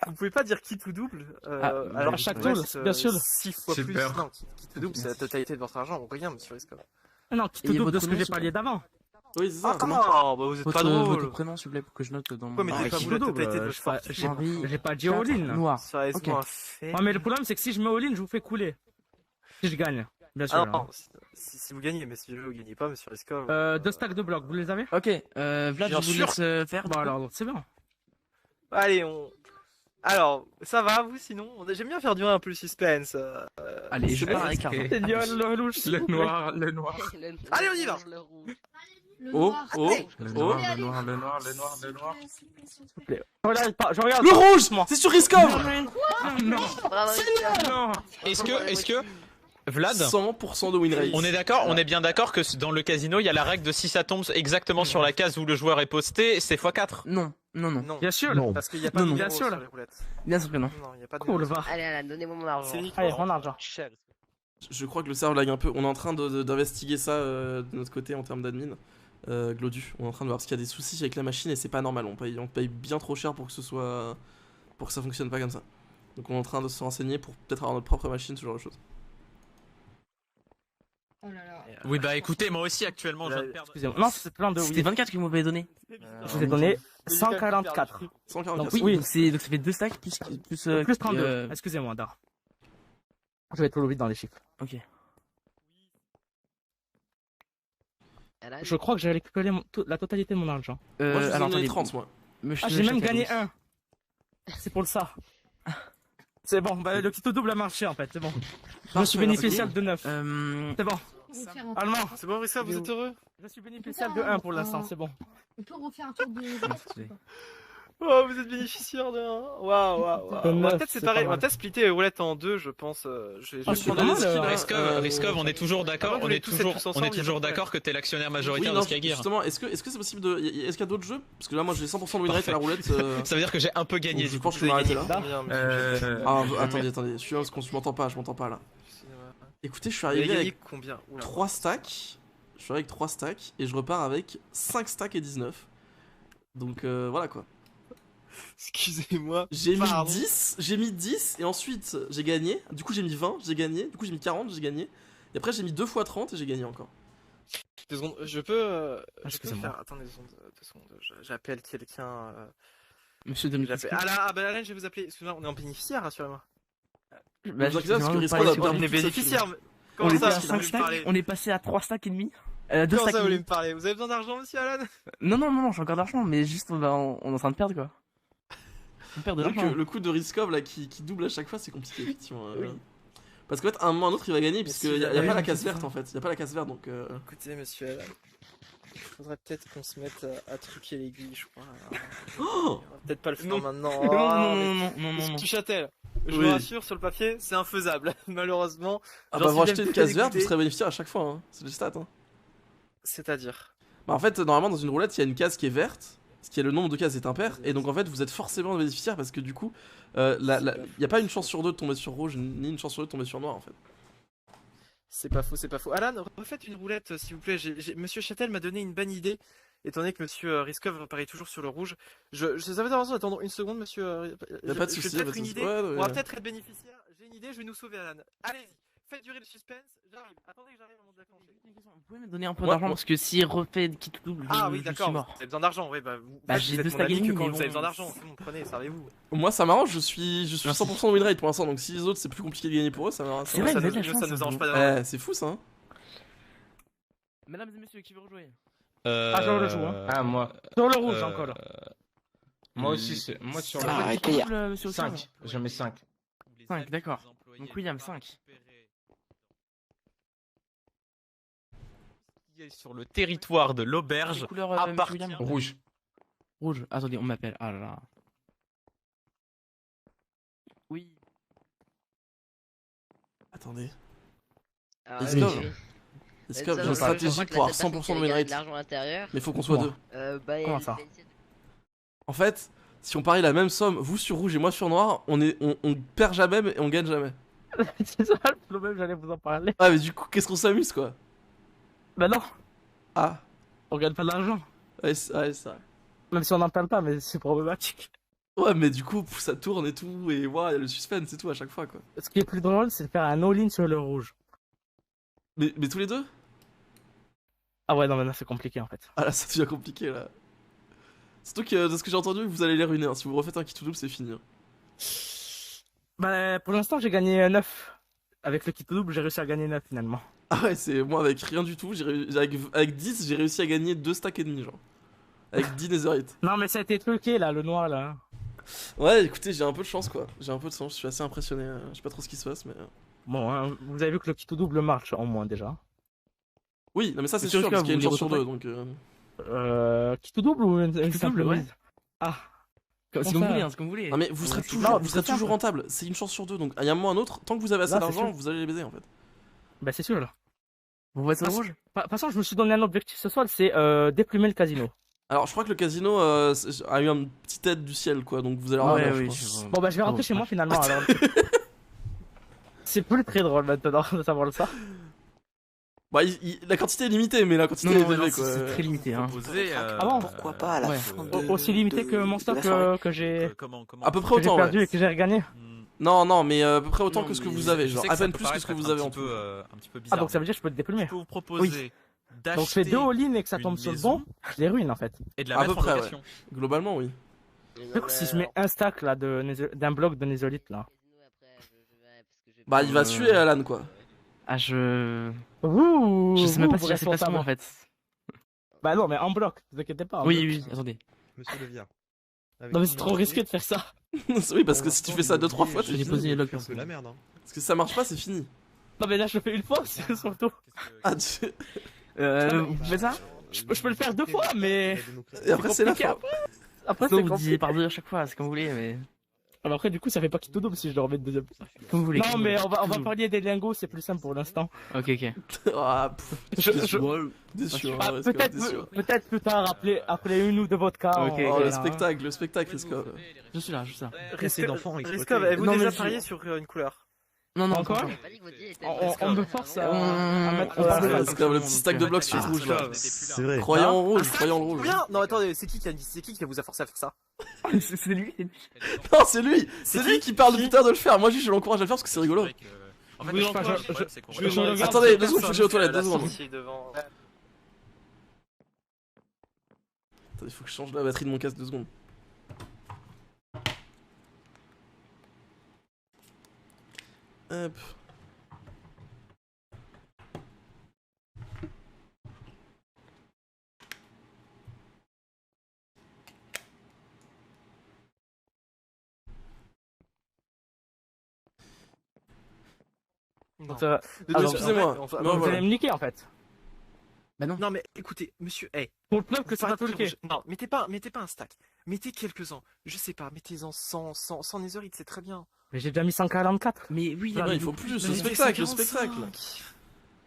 Vous pouvez pas dire qui tout double. alors à chaque chaque tour, bien sûr. 6 fois J'ai plus. peur. Non, qui tout double, c'est la totalité de votre argent ou rien, monsieur Risco. Non, qui Et te double de votre ce que nom, j'ai s'il parlé d'avant. Oui, c'est ça. Oh, bah vous êtes pas Votre drôle. prénom, s'il vous plaît, pour que je note dans mon. Pourquoi mettez pas qui vous la double, totalité de je votre sais pas, fortune Henri, J'ai pas dit 4, all-in. Noir. Sérieusement, Ok. fait. Ouais, mais le problème, c'est que si je mets all-in, je vous fais couler. Si je gagne, bien sûr. Ah hein. non, si vous gagnez, mais si vous gagnez pas, monsieur Risco. 2 stacks de blocs, vous les avez? Ok, Vlad, Bien je vous sûr. laisse faire. Bon, alors, c'est bon. Allez, Alors, ça va, vous, sinon j'aime bien faire durer un peu le suspense. Allez, je c'est pars bon. avec Arnaud. C'est nul, le louche. Le noir, le noir. Allez, on y va. Le rouge. Le Oh, noir. oh, Le oh. noir, Allez, le noir, allez. le noir, le noir, le noir. Je regarde pas, je regarde Le pas. rouge, c'est sur Riskov. Non, Bravo, Risco. non. Est-ce que Vlad, 100% de win rate. on est d'accord, on est bien d'accord que dans le casino, il y a la règle de si ça tombe exactement sur la case où le joueur est posté, c'est x4. Non, non, non. Non, Bien sûr. Non. parce qu'il n'y a pas Non, de non. numéro Bien sûr, sur là. les roulettes. Bien sûr que non. Non, il n'y a pas de Cool, numéro. va. Allez, Alan, donnez-moi mon argent. C'est uniquement Allez, mon argent. Je crois que le serve lag un peu. On est en train d'investiguer ça de notre côté en termes d'admin. Glodu, on est en train de voir parce qu'il y a des soucis avec la machine et c'est pas normal. On paye bien trop cher pour que ça fonctionne pas comme ça. Donc on est en train de se renseigner pour peut-être avoir notre propre machine, ce genre de choses. Oh là là. Oui, bah écoutez, moi aussi actuellement, je viens de perdre. Excusez-moi. Non, c'est plein de C'était oui. 24 que vous m'avez donné. Je vous ai donné 144. 144. Donc oui, donc ça fait 2 stacks plus Plus 32. Excusez-moi, Dar. Je vais être trop vite dans les chiffres. Ok. Alan, Je crois que j'ai récupéré la totalité de mon argent. Moi je vous ai alors donné attendez. 30 moi. Monsieur Ah, j'ai même Châtel, gagné un. C'est pour ça. C'est bon, bah, le petit double a marché en fait, c'est bon. Je suis bénéficiaire de 9. C'est bon. On peut faire un Allemand. C'est bon, Risco, vous êtes heureux? Je suis bénéficiaire de 1 pour l'instant, c'est bon. On peut refaire un tour de roulette ou pas? Oh, vous êtes bénéficiaire de 1. Waouh, waouh, waouh. On va peut-être C'est séparer, pas on va mal. peut-être spliter les roulettes en deux, je pense. Je vais Ah, juste c'est prendre pas les mal, skills, alors. hein. Riskov, on est toujours d'accord, vous on voulez est tous être toujours, tous ensemble, on est il y a toujours pas de d'accord que t'es l'actionnaire Oui, majoritaire non, de Skagir. justement, est-ce que c'est possible de. Est-ce qu'il y a d'autres jeux? Parce que là moi j'ai 100% de win rate à la roulette. Ça veut dire que j'ai un peu gagné. Donc, je du coup. pense que je vais m'arrêter là. Combien, monsieur Attendez, je suis parce qu'on je m'entends pas là. Écoutez, je suis Vous avez arrivé gagné avec combien? Oula. 3 stacks. Je suis avec 3 stacks et je repars avec 5 stacks et 19. Donc voilà quoi. Excusez-moi. J'ai mis Pardon. 10 et ensuite j'ai gagné. Du coup j'ai mis 20, j'ai gagné. Du coup j'ai mis 40, j'ai gagné. Et après j'ai mis 2 fois 30 et j'ai gagné encore. 2 secondes, je peux excusez-moi. faire. Attendez 2 secondes. J'appelle quelqu'un. Monsieur Domitowski. Ah bah Alan, je vais vous appeler. Excusez-moi, on est en bénéficiaire, rassurez-moi. Bah, Vous inquiétez pas, parce que vous Risco parlez a sur- perdu On est toute sa bénéficiaire. mais- On Comment était ça, à vous 5 voulez me stacks, parler? on est passé à 3 stacks et demi. 2 Comment stacks ça, et vous voulez demi. me parler? Vous avez besoin d'argent aussi, Alan? Non, j'ai encore d'argent, mais juste on est en train de perdre quoi. On perd de Donc l'argent. le coup de Riskov là qui double à chaque fois c'est compliqué effectivement. Parce qu'en fait à un moment ou à un autre il va gagner puisqu'il n'y a, si, pas la oui, case c'est verte ça. en fait. Il n'y a pas la case verte donc. Écoutez, monsieur Alan, il faudrait peut-être qu'on se mette à truquer l'aiguille, je crois. Oh On va peut-être pas le faire Non. maintenant. Non. Tout Châtel, je Oui. vous rassure, sur le papier, c'est infaisable. Malheureusement. Ah J'en bah suis vous achetez même une très case verte, vous dégoûté. serez bénéficiaire à chaque fois, hein. C'est les stats. Hein. C'est-à-dire. Bah en fait, normalement dans une roulette, il y a une case qui est verte, ce qui est le nombre de cases est impair, et donc en fait vous êtes forcément bénéficiaire parce que du coup, il n'y a pas une chance sur deux de tomber sur rouge, ni une chance sur deux de tomber sur noir en fait. C'est pas faux, c'est pas faux. Alan, refaites une roulette, s'il vous plaît. Monsieur Châtel m'a donné une bonne idée, étant donné que monsieur Riskov parie toujours sur le rouge. Ça va avoir d'attendre une seconde, monsieur. Y a pas de souci, J'ai y a pas peut-être de une souci. idée. Ouais, On va ouais. peut-être être bénéficiaire. J'ai une idée, je vais nous sauver, Alan. Allez-y, faites durer le suspense. J'arrive. Attendez que j'arrive avant de déclencher. Vous pouvez me donner un peu Ouais, d'argent ouais. parce que s'il refait qui tout double, Ah je oui, suis d'accord. Vous mort. avez besoin d'argent, oui. Bah, Bah, vous j'ai êtes deux mon stacks et ami que demi, quand mais vous avez bon. besoin d'argent. C'est bon, prenez, servez-vous. Moi ça m'arrange, je suis 100% win rate pour l'instant, donc si les autres c'est plus compliqué de gagner pour eux, ça m'arrange. C'est vrai, Ça vous avez de la nous chance, ça nous arrange vous. pas d'avoir. C'est fou ça. Hein. Mesdames et messieurs, qui veut rejouer? Ah, je le joue, hein. Ah, moi. Sur le rouge encore. Moi aussi, moi sur le Ah, rouge. arrêtez. Monsieur 5. Je mets 5. 5, d'accord. Donc William, 5. Qui est sur le territoire de l'auberge Couleur appartient. Rouge. Rouge. Attendez, on m'appelle. Ah là là. Oui. Attendez. Ah, Let's ouais, go. oui. Let's Ça, go, je j'ai une crois que stratégie la pour avoir personne 100% qui de a win gagné rate. de l'argent à l'intérieur. Mais faut qu'on soit Moi. deux. Comment ça? En fait, si on parie la même somme, vous sur rouge et moi sur noir, on perd jamais mais on gagne jamais. C'est ça le problème, j'allais vous en parler. Ah mais du coup, qu'est-ce qu'on s'amuse quoi? Bah non, Ah, on gagne pas de l'argent. ouais, c'est vrai. Même si on n'en parle pas, mais c'est problématique. Ouais, mais du coup, ça tourne et tout, et voilà, y a le suspense et tout à chaque fois quoi. Ce qui est plus drôle, c'est de faire un all-in sur le rouge. Mais tous les deux? Ah ouais, non, maintenant c'est compliqué en fait. Ah là, ça devient compliqué là. Surtout que de ce que j'ai entendu, vous allez les ruiner. Hein. Si vous refaites un kit ou double, c'est fini. Hein. Bah pour l'instant, j'ai gagné 9. Avec le kit double, j'ai réussi à gagner 9 finalement. Ah ouais, c'est moi avec rien du tout. Avec 10, j'ai réussi à gagner 2 stacks et demi, genre. Avec 10 netherite. Non, mais ça a été truqué là, le noir là. Ouais, écoutez, j'ai un peu de chance quoi. J'ai un peu de chance, je suis assez impressionné. Je sais pas trop ce qui se passe, mais. Bon, hein, vous avez vu que le kit double marche en moins déjà. Oui, non, mais ça c'est Monsieur sûr, Oscar, parce qu'il y a une vous chance sur voulez deux donc. Kit double ou une simple double, ouais. mise? Ah. C'est comme vous voulez, hein, c'est comme vous voulez. Non, mais vous serez Non, toujours, vous c'est serez toujours simple. rentable. C'est une chance sur deux, donc il y a un moment ou un autre. Tant que vous avez assez Là, c'est d'argent, sûr. vous allez les baiser en fait. Bah c'est sûr là. Vous voyez ça Parce- rouge? De toute façon, je me suis donné un objectif ce soir, c'est déplumer le casino. Alors, je crois que le casino a eu un petit aide du ciel quoi, donc vous allez avoir Ouais, un oui. Bon bah je vais rentrer chez moi finalement alors. C'est plus très drôle maintenant de savoir ça. Bah, la quantité est limitée, mais la quantité est élevée quoi. c'est très limité. Hein. Ah bon? Pourquoi pas à la Ouais. fin de, Aussi limité que mon de stock la soirée. que j'ai À peu près que j'ai autant, perdu ouais. et que j'ai regagné. Non, mais à peu près autant Non, que ce que mais vous avez, je genre sais à ça peine peut plus que ce que paraître vous avez un en petit tout. peu, un petit peu Ah bizarre. donc ça veut dire que je peux te déplumer. Je peux vous proposer d'acheter Donc je fais 2 all-in et que ça une tombe sur le maison bon, je les ruine en fait. et de la À mettre peu en près, location. Globalement, oui. Donc si je mets un stack là d'un bloc de nésolite là. Bah, il va tuer Alan quoi. Ah, je. Ouh, Je sais même pas vous, si j'ai assez de place pour moi en responsable. fait. Bah non mais en bloc, ne vous inquiétez pas. en Oui, bloc. oui, attendez. Monsieur Leviard. Non mais c'est trop risqué de faire ça. Oui, parce que si tu fais ça 2-3 fois, J'ai c'est posé les fini. logs C'est un peu perso. la merde, hein. Parce que si ça marche pas, c'est fini. Non mais là je le fais une fois, c'est surtout. Ah, tu... Vous faites ça? Je peux le faire 2 fois mais Et après, c'est la compliqué fin. après Sinon, c'est vous compliqué. divisez par deux à chaque fois, c'est comme vous voulez, mais. Alors après du coup ça fait pas qu'il tout double si je le remets de deuxième. Comme vous voulez. Non comme mais vous on va voulez. parler des lingots, c'est plus simple pour l'instant. Ok, ok. Ah, pff, déçu, hein, Ah, Rescov, peut-être déçu. peut-être plus tard après une ou deux vodkas. Ok, on Oh, verra, hein. le spectacle, Rescov. Je suis là, je suis là. Riscov, avez-vous Non, mais déjà je- parié sur une couleur? Non, non, Encore encore. On me force à mettre on la parle phase. Rescov, le petit stack de blocs sur Ah, rouge là. C'est vrai. Croyant en rouge, croyant en rouge. Combien? Non, attendez, c'est qui a dit? C'est qui vous a forcé à faire ça? C'est lui, c'est lui. Non, c'est lui! C'est lui qui parle depuis tard de le faire. Moi, juste, je l'encourage à le faire parce que c'est rigolo. En fait, Oui, le enfin, problème, je- c'est qu'on je- va- je regarde Attendez, cette 2 secondes, faut que j'aille aux toilettes, 2 secondes. Ici devant. Attendez, faut que je change la batterie de mon casque 2 secondes. Hop. Donc, alors, Excusez-moi. on va- Non, vous voilà. allez me niquer en fait. Bah non. Non mais écoutez, monsieur, hey, Pour le preuve que ça va arrêtez tout de niquer. rouge. Non, mettez pas un stack. Mettez quelques-uns. Je sais pas, mettez-en 100 netherite, c'est très bien. Mais j'ai déjà mis 144. Mais oui, Non, il faut plus, le Mettez spectacle, le 145. spectacle.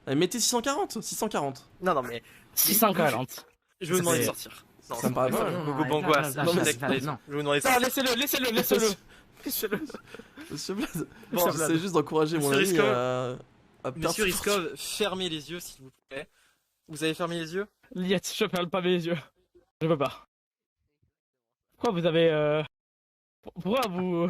Allez, mettez 640, 640. Non, mais 640. je vais vous demander de fait- sortir. Non, Ça me paraît c'est- pas. Gogo Bangoise, non, non, mais non, c'est- non. je vais vous demander Ah, ça. laissez-le. Monsieur Blaze, Bon, j'essaie juste d'encourager mon Monsieur ami Riscov. à perdre Monsieur ses Riscov, fermez les yeux s'il vous plaît. Vous avez fermé les yeux? Liette, je ferme pas mes yeux. Je peux pas. Pourquoi vous avez pourquoi vous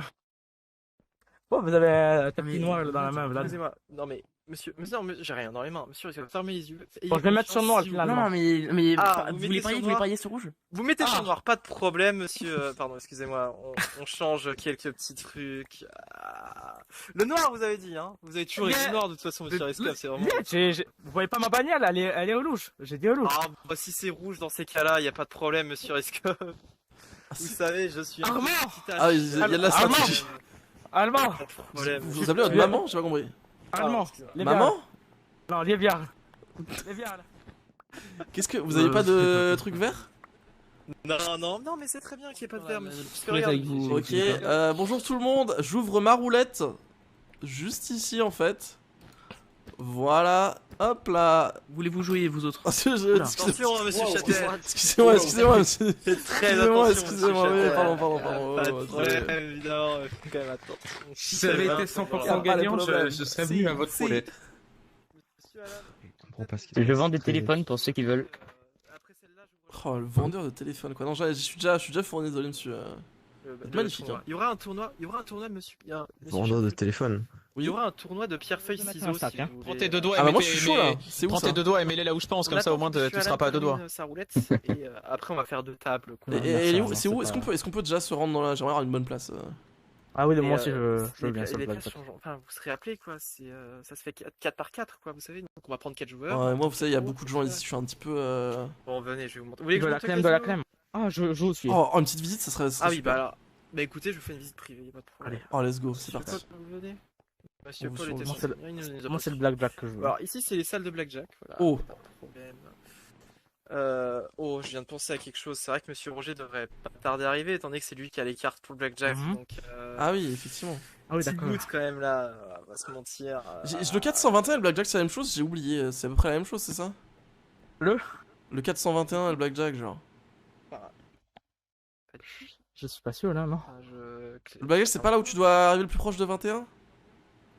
Bon, vous avez un tapis Mais- noir dans la main, Vlad. Excusez-moi. Non mais, monsieur, j'ai rien dans les mains. Monsieur, fermez les yeux. Bon, je vais mettre sur noir, Si finalement. Non, mais Ah, vous vous voulez mettez parier, sur vous voulez noir parier sur rouge? Vous mettez sur noir, pas de problème, monsieur. Pardon, excusez-moi. On change quelques petits trucs. Ah. Le noir, vous avez dit, hein. Vous avez toujours dit noir de toute façon, monsieur Rescap. C'est vraiment. Vous voyez pas ma bagnole, elle est au louche. J'ai dit au louche. Ah, bah, si c'est rouge dans ces cas-là, y a pas de problème, monsieur Rescap. Vous savez, je suis. Armand Ah, il y a de la stratégie. Allemand Vous appelez votre maman? J'ai pas compris. Allemand. Maman? Non, Léviard. Léviard. Qu'est-ce que. Vous avez pas de truc vert? Non, mais c'est très bien qu'il n'y ait pas de verre, monsieur. Parce que avec regarde, vous. Ok, bonjour tout le monde, j'ouvre ma roulette. Juste ici en fait. Voilà, hop là. Voulez-vous jouer, vous autres? Attention, hein, monsieur Châtel. Excusez-moi, monsieur. Faites très Excusez-moi, attention. excusez-moi, monsieur oui, Châtel. pardon. Pas de ouais, problème, c'est- évidemment. Faut quand même attendre. Si ça avait été 100% gagnant, je serais venu à votre roulette. Monsieur Alan, Je comprends pas ce qui se Je passe. vends des téléphones pour ceux qui veulent. après celle-là, j'ouvre Oh, le vendeur de téléphone quoi. Non, je suis déjà fourni, désolé monsieur. le magnifique, tournoi. hein. Il y aura un tournoi, monsieur. Monsieur Vendeur de Châtel. téléphone. Il y aura un tournoi de pierre-feuille ciseaux. sac, Si hein. vous Prends voulez. tes deux doigts Ah et bah mets moi je suis chaud là. C'est où Prends ça? tes deux doigts et mets-les là où je pense, On comme ça attend au moins que monsieur tu seras pas à deux Alan doigts. termine sa roulette et après on va faire deux tables. quoi. Et merci, elle est où? non, C'est où? c'est Est-ce qu'on peut déjà se rendre dans la. J'aimerais avoir une bonne place. Ah oui, Et, moi aussi, je veux les bien ça. les Vlad. places changent. Enfin, vous serez appelé quoi. Ça se fait 4 par 4 quoi. Vous savez. Donc on va prendre 4 joueurs. Ouais, moi vous savez, il y a beaucoup de gens ici, je suis un petit peu. Bon, venez, je vais vous montrer. Vous voulez que De je la monte crème, le de la casino crème. Ah, je suis. Oh, une petite visite, ça serait Ah oui, super. bah alors. Bah écoutez, je vous fais une visite privée, y a pas de problème. Oh, let's go, c'est Monsieur parti. Paul, vous venez Monsieur On Paul vous était sauve. censé venir, il nous a Moi, pas c'est le suivi. blackjack que je veux. Alors ici c'est les salles de blackjack. Voilà, Oh. pas de problème. Oh, je viens de penser à quelque chose. C'est vrai que Monsieur Roger devrait pas tarder à arriver, étant donné que c'est lui qui a les cartes pour le blackjack. Mhm. Donc, Ah oui, effectivement. Ah oui, petit d'accord. doute quand même là. On va se mentir. Le 421 et le blackjack c'est la même chose, j'ai oublié. C'est à peu près la même chose, c'est ça? Le 421 et le blackjack, genre. Je suis pas sûr là, non. Le blackjack c'est pas là où tu dois arriver le plus proche de 21?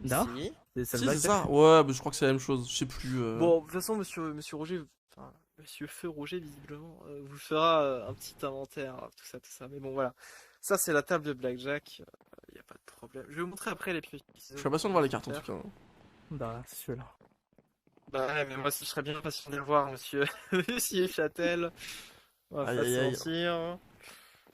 Non. Si. C'est Si, le c'est blackjack. ça. Ouais, mais je crois que c'est la même chose, je sais plus. Bon, de toute façon, Monsieur Roger, enfin, Monsieur Feu Roger, visiblement, vous fera un petit inventaire, tout ça. Mais bon, voilà. Ça, c'est la table de blackjack. Il n'y a pas de problème. Je vais vous montrer après les pièces. Je suis impatient de voir les cartes en tout cas. Bah, c'est celui-là. Bah ouais, mais moi aussi, je serais bien impatient de le voir, monsieur, monsieur Châtel. On va Aïe, pas aïe, se aïe. mentir.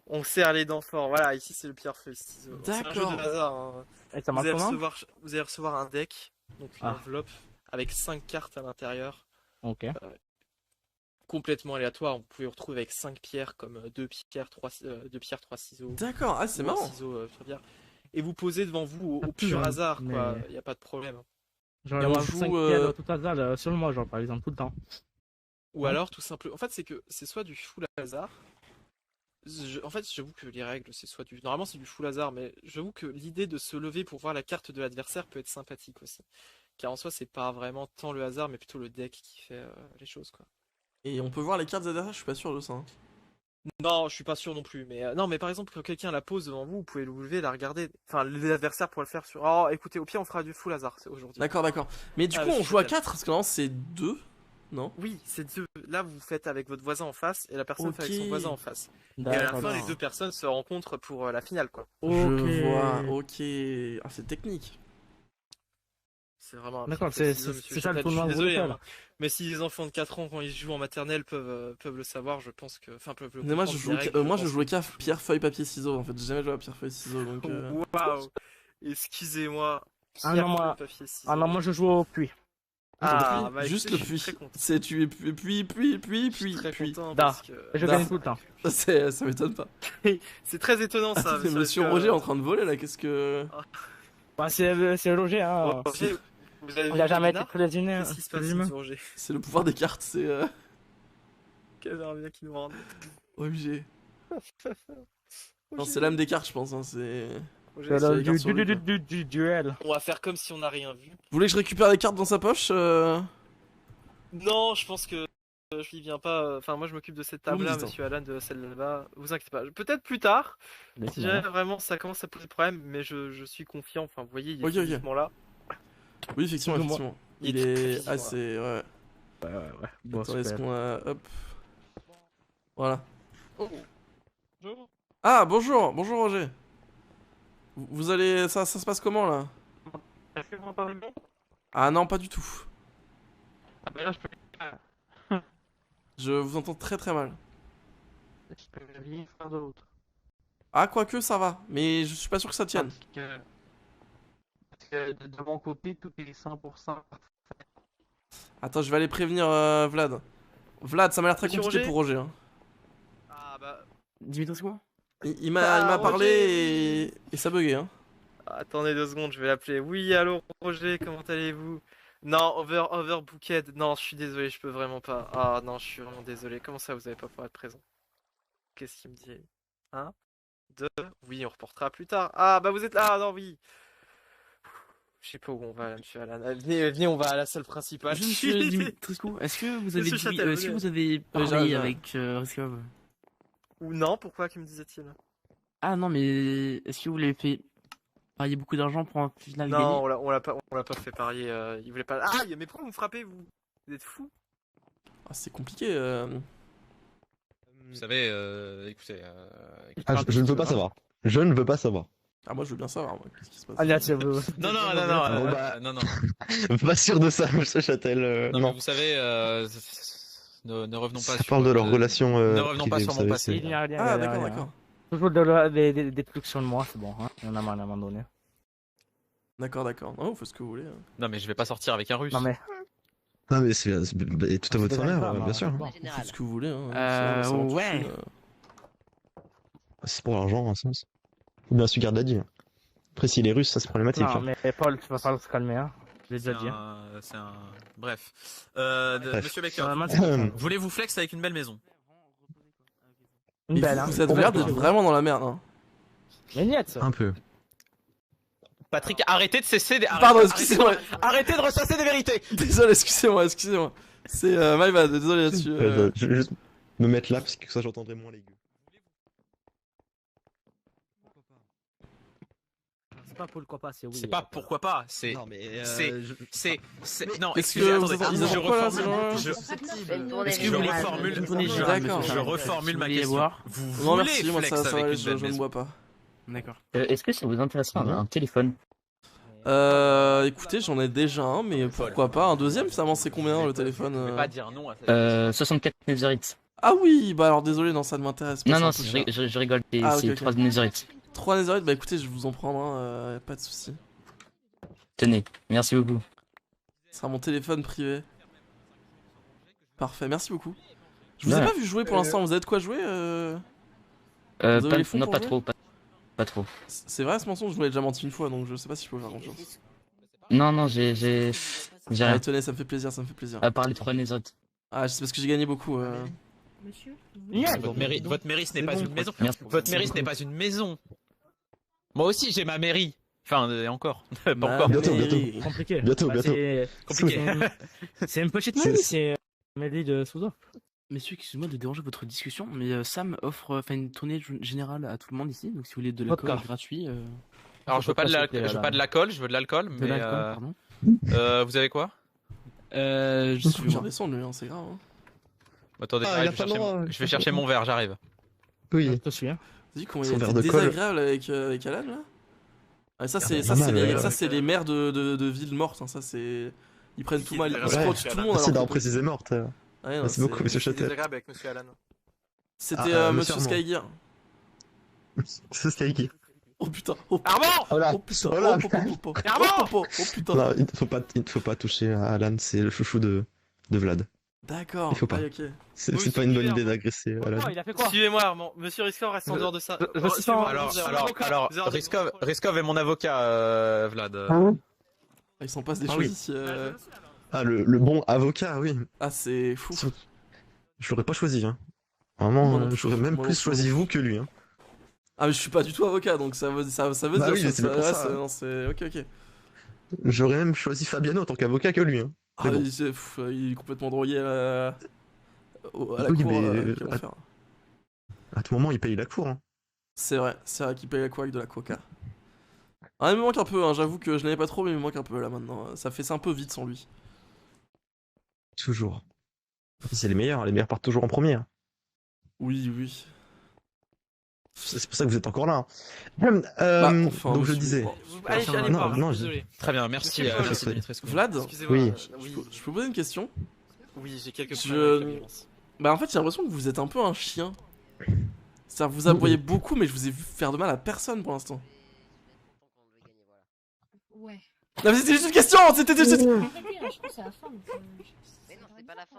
On serre les dents fort. Voilà, ici, c'est le pierre feuille ciseaux. C'est un jeu D'accord. de hasard. Hein. Et ça Vous marche allez, comment vous allez recevoir un deck, donc une Ah. enveloppe, avec 5 cartes à l'intérieur. Ok. Complètement aléatoire. Vous pouvez vous retrouver avec 5 pierres comme 2 pierres, 3 ciseaux. D'accord, ah c'est Ou un marrant. ciseau, très bien. Et vous posez devant vous au plus, pur hein, hasard, quoi. mais- Il n'y a pas de problème. Genre, Et on avoir joue, 5 pièces tout hasard sur moi, genre par exemple, tout le temps. Ou Ouais. alors, tout simplement. En fait, c'est que c'est soit du full hasard. En fait, j'avoue que les règles, c'est soit du. Normalement, c'est du full hasard, mais j'avoue que l'idée de se lever pour voir la carte de l'adversaire peut être sympathique aussi. Car en soi, c'est pas vraiment tant le hasard, mais plutôt le deck qui fait les choses, quoi. Et on peut voir les cartes des adversaires, je suis pas sûr de ça. hein. Non, je suis pas sûr non plus. Mais non, mais par exemple, quand quelqu'un la pose devant vous, vous pouvez le lever, la regarder. Enfin, l'adversaire pourrait le faire sur. Oh, écoutez, au pire, on fera du full hasard aujourd'hui. D'accord. Mais du Ah, coup, on je joue à suis 4 parce que normalement c'est 2, non? Oui, c'est deux. Là, vous faites avec votre voisin en face et la personne fait avec son Ok. voisin en face. Et à la fin, D'accord. les deux personnes se rencontrent pour la finale, quoi. Je vois, ok. Ah, c'est technique. C'est vraiment un D'accord, petit peu c'est ciseau, c'est- monsieur c'est ça le Châtel, je tournoi suis désolé, brutal. hein. Mais si les enfants de 4 ans, quand ils jouent en maternelle, peuvent le savoir, je pense que. Enfin, peuvent le Mais moi je comprendre, jouais, les règles, moi je je pense. jouais qu'à pierre, feuille, papier, ciseaux en fait. J'ai jamais joué à pierre, feuille, ciseaux donc. Waouh! Excusez-moi. Ah Pierre, non, moi- feuille, papier, ciseaux. Ah non, moi je joue au puits. Ah, Juste bah, juste écoutez, le je suis puits. très content. C'est tu puis. Je suis très content Da. parce que. Et je Da. gagne tout le temps. Ça m'étonne pas. C'est très étonnant ça. Attends, mais Monsieur Roger est en train de voler là, qu'est-ce que. Bah, c'est Roger, hein. Roger, vous avez Il vu a jamais Nina été prédestiné. Qu'est-ce qui se passe, monsieur Roger? C'est le pouvoir des cartes, c'est. Quel bien qui nous rend. OMG. Non, c'est l'âme des cartes, je pense. Hein, c'est. Roger, C'est c'est le les cartes sur lui, quoi. du duel. On va faire comme si on n'a rien vu. Vous voulez que je récupère des cartes dans sa poche Non, je pense que je n'y viens pas. Enfin, moi, je m'occupe de cette table-là, dites, hein. monsieur Alan, de celle là-bas. Vous inquiétez pas. Peut-être plus tard, si jamais vraiment ça commence à poser problème, mais je suis confiant. Enfin, vous voyez, il est Ok, ok. physiquement là. Oui, effectivement, Plus ou moins. effectivement. Il Il est très est. physiquement, Ah, là. c'est. Ouais. Ouais. Bon, Attends, est-ce super. qu'on a. Hop. Voilà. Oh. Ah, bonjour Roger. Vous allez... Ça se passe comment, là? Est-ce que vous m'entendez bien? Ah non, pas du tout. Ah bah là, je peux Je vous entends très très mal. rien faire d'autre. Ah, quoique, ça va. Mais je suis pas sûr que ça tienne. Parce que de mon côté, tout est 100%. Attends, je vais aller prévenir Vlad. Vlad, ça m'a l'air très Monsieur compliqué Roger pour Roger. Hein. Ah bah. Dimitri, c'est quoi? Il m'a parlé et ça buguait. Hein. Attendez 2 secondes, je vais l'appeler. Oui, allô Roger, comment allez-vous? Non, overbooked. Non, je suis désolé, je peux vraiment pas. Ah non, je suis vraiment désolé. Comment ça, vous allez pas pouvoir être présent? Qu'est-ce qu'il me dit? 1, 2, oui, on reportera plus tard. Ah bah vous êtes là, ah, non, oui. Je sais pas où on va là, monsieur Alan. Venez, on va à la salle principale. Monsieur Dimitrescu, est-ce que vous avez, Monsieur Châtel, est-ce que vous avez j'arrive, parlé j'arrive. avec Riskov? Ou non, pourquoi, que me disait-il? Ah non, mais est-ce que vous l'avez fait parier beaucoup d'argent pour un final gagné? Non, on l'a pas fait parier. Il voulait pas. Ah, mais pourquoi vous me frappez, vous? Vous êtes fou? Ah, c'est compliqué. Vous savez, écoutez. Ah, je ne veux pas savoir. Je ne veux pas savoir. Ah, moi je veux bien savoir. Moi. Qu'est-ce qui se passe? Allez, c'est vous. Non, Bon, bah, non. Pas sûr de ça, monsieur Châtel. Non, non. mais vous savez, ne revenons pas Ça sur. parle de leur relation. Ne revenons pas privée, sur vous mon savez, passé. c'est- Il n'y a rien. Ah, il y a d'accord, rien. d'accord. Toujours des trucs sur moi, c'est bon, hein. Il y en a marre à un moment donné. D'accord. Non, vous faites ce que vous voulez. Hein. Non, mais je vais pas sortir avec un russe. Non, mais. Non, mais c'est tout à votre honneur, pas, bien sûr. En Vous général. faites ce que vous voulez. Hein. Ça m'en touche, ouais. C'est pour l'argent, en sens. Ou bien celui garde la dit. Après, s'il est russe, ça c'est problématique. Non, hein. mais Paul, tu vas falloir se calmer, hein. Je l'ai C'est déjà dit. c'est un. Bref. Bref. Monsieur Baker, Vraiment, voulez-vous flex avec une belle maison? Une Et belle, vous, hein. vous avez l'air d'être vraiment dans la merde. Hein. Mais niet, ça. Un peu. Patrick, arrêtez de cesser des. Pardon, excusez-moi. Arrêtez de ressasser des vérités! Désolé, excusez-moi. C'est my bad, désolé là-dessus. Je vais juste me mettre là parce que ça j'entendrai moins les gueux. C'est pas pourquoi pas, c'est oui. C'est pas pourquoi pas, c'est. Non, mais. Non, Est-ce excusez, que attendez, ils je ont quoi, là, reformule. ce Est-ce que vous reformule- D'accord. Je reformule ma question. Boire. Vous Non, voulez merci, moi flex ça va, avec une je belle ne maison? bois pas. D'accord. Est-ce que ça vous intéresserait un téléphone? Écoutez, j'en ai déjà un, mais pourquoi pas un deuxième finalement, c'est combien le téléphone Je vais pas dire non à ça. 64 Netherits. Ah oui, bah alors désolé, non, ça ne m'intéresse pas. Non, c'est non, un peu cher. je rigole, c'est Ah, ok, ok. 3 Netherits. 3 Netherite, bah écoutez, je vous en prendre un, pas de soucis. Tenez, merci beaucoup. Ce sera mon téléphone privé. Parfait, merci beaucoup. Je vous ai Ouais. pas vu jouer pour l'instant, vous avez de quoi jouer Vous avez les fonds Non, pour pas jouer trop, pas trop. C'est vrai ce mensonge, je vous l'ai déjà menti une fois, donc je sais pas si je peux faire confiance. Non, non, j'ai Ah, rien. tenez, ça me fait plaisir, ça me fait plaisir. À part les 3 Netherits. Ah, c'est parce que j'ai gagné beaucoup. Monsieur Votre mairie, ce n'est pas une maison. Merci. Votre mairie, ce n'est pas une maison. Moi aussi, j'ai ma mairie. Enfin, encore. Pas Ma encore. Bientôt, mairie. bientôt. Compliqué. Bientôt, Bah, bientôt. c'est- Compliqué. C'est une petite C'est- mairie, c'est une mairie de sous-offre. Messieurs, excusez-moi de déranger votre discussion, mais Sam offre une tournée générale à tout le monde ici, donc si vous voulez de Vodka. l'alcool gratuit. Alors, je veux pas de l'alcool, je veux de l'alcool, De mais. l'alcool, pardon. Vous avez quoi? Je Faut suis. que j'en descende lui, hein, c'est grave. Hein. Attendez, Ah, il a pas le droit, je vais chercher mon verre, j'arrive. Oui. Je te suis, hein. T'as vu comment Son il a verre été de colle. désagréable avec Alan là ah, ça c'est pas mal, ça c'est les maires de villes mortes, hein, ça c'est ils prennent tout mal, ils Ouais. scrotent tout le monde. Merci alors d'avoir que- précisé morte. Ouais, non, Merci c'est- beaucoup, monsieur Je suis Châtel. désagréable avec monsieur Alan. C'était Monsieur Monsieur Armand. Skygear. C'est Skyki. Oh putain, oh putain, Armand! Oh là. oh putain, Oh là. oh putain. Non, il ne faut pas toucher à Alan, c'est le chouchou de Vlad. D'accord. Il faut pas. Ah, ok. C'est Oui, pas une bonne c'est idée clair. d'agresser Alan. Oh, il a fait quoi? Suivez-moi, Armand. Monsieur Riskor reste en dehors de ça. je suis sans- Alors, Vous avez un avocat. Vous avez un Riskov est mon avocat, Vlad. Il s'en passe des Ah choses oui. ici. Ah, le bon avocat, oui. Ah c'est fou. Je l'aurais pas choisi, hein. Moi Vraiment, non plus. j'aurais même Moi non plus plus. choisi vous que lui, hein. Ah mais je suis pas du tout avocat donc ça veut Bah dire oui, que c'est pour ouais, ça. non, c'est ok. J'aurais même choisi Fabiano en tant qu'avocat que lui, hein. Ah Mais bon. il est complètement drogué à la Oui, cour. mais, quel enfer. À tout moment, il paye la cour, hein. C'est vrai qu'il paye la cour avec de la coca. Ah, il me manque un peu, hein, j'avoue que je n'avais pas trop, mais il me manque un peu là maintenant. C'est un peu vite sans lui. Toujours. C'est les meilleurs partent toujours en premier. Oui. C'est pour ça que vous êtes encore là. enfin, Donc je monsieur, disais. bon, Allez, allez Non, voir, non, désolé. Très bien, merci. Monsieur le merci Président. Dimitrescu. Vlad, Excusez-moi, Oui. oui, je peux poser une question? oui, j'ai quelques Je- problèmes avec la violence. Bah en fait j'ai l'impression que vous êtes un peu un chien. C'est-à-dire vous aboyez beaucoup mais je vous ai vu faire de mal à personne pour l'instant. Ouais. Non mais c'était juste une question, c'était juste... Arrêtez, hein, je pense que c'est la fin. Mais non, c'est pas la fin.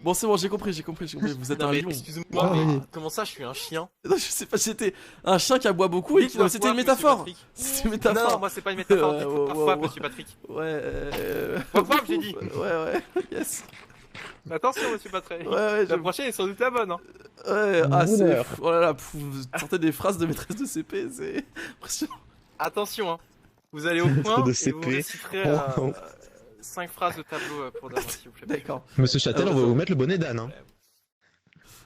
Bon c'est bon, j'ai compris, vous êtes Non, un mais lion. excusez-moi, Ah, mais oui. comment ça, je suis un chien? Non je sais pas, j'étais un chien qui aboie beaucoup et qui... Non, c'était une métaphore. C'était une métaphore. Non, moi c'est pas une métaphore, Ouais, dites ouais, parfois, ouais. monsieur Patrick. Ouais, Pourquoi j'ai dit? Ouais, yes. Attention, monsieur Patrick. Ouais, La prochaine est sans doute la bonne. Hein. Ouais, ah c'est... Oula. Oh là là, vous sortez des phrases de maîtresse de CP, c'est impressionnant. Attention, hein. Vous allez au Maître point de et CP. vous réciterez Oh. 5 phrases de tableau pour Damien, s'il vous plaît. D'accord. Monsieur Châtel, on va vous mettre le bonnet d'âne. Hein.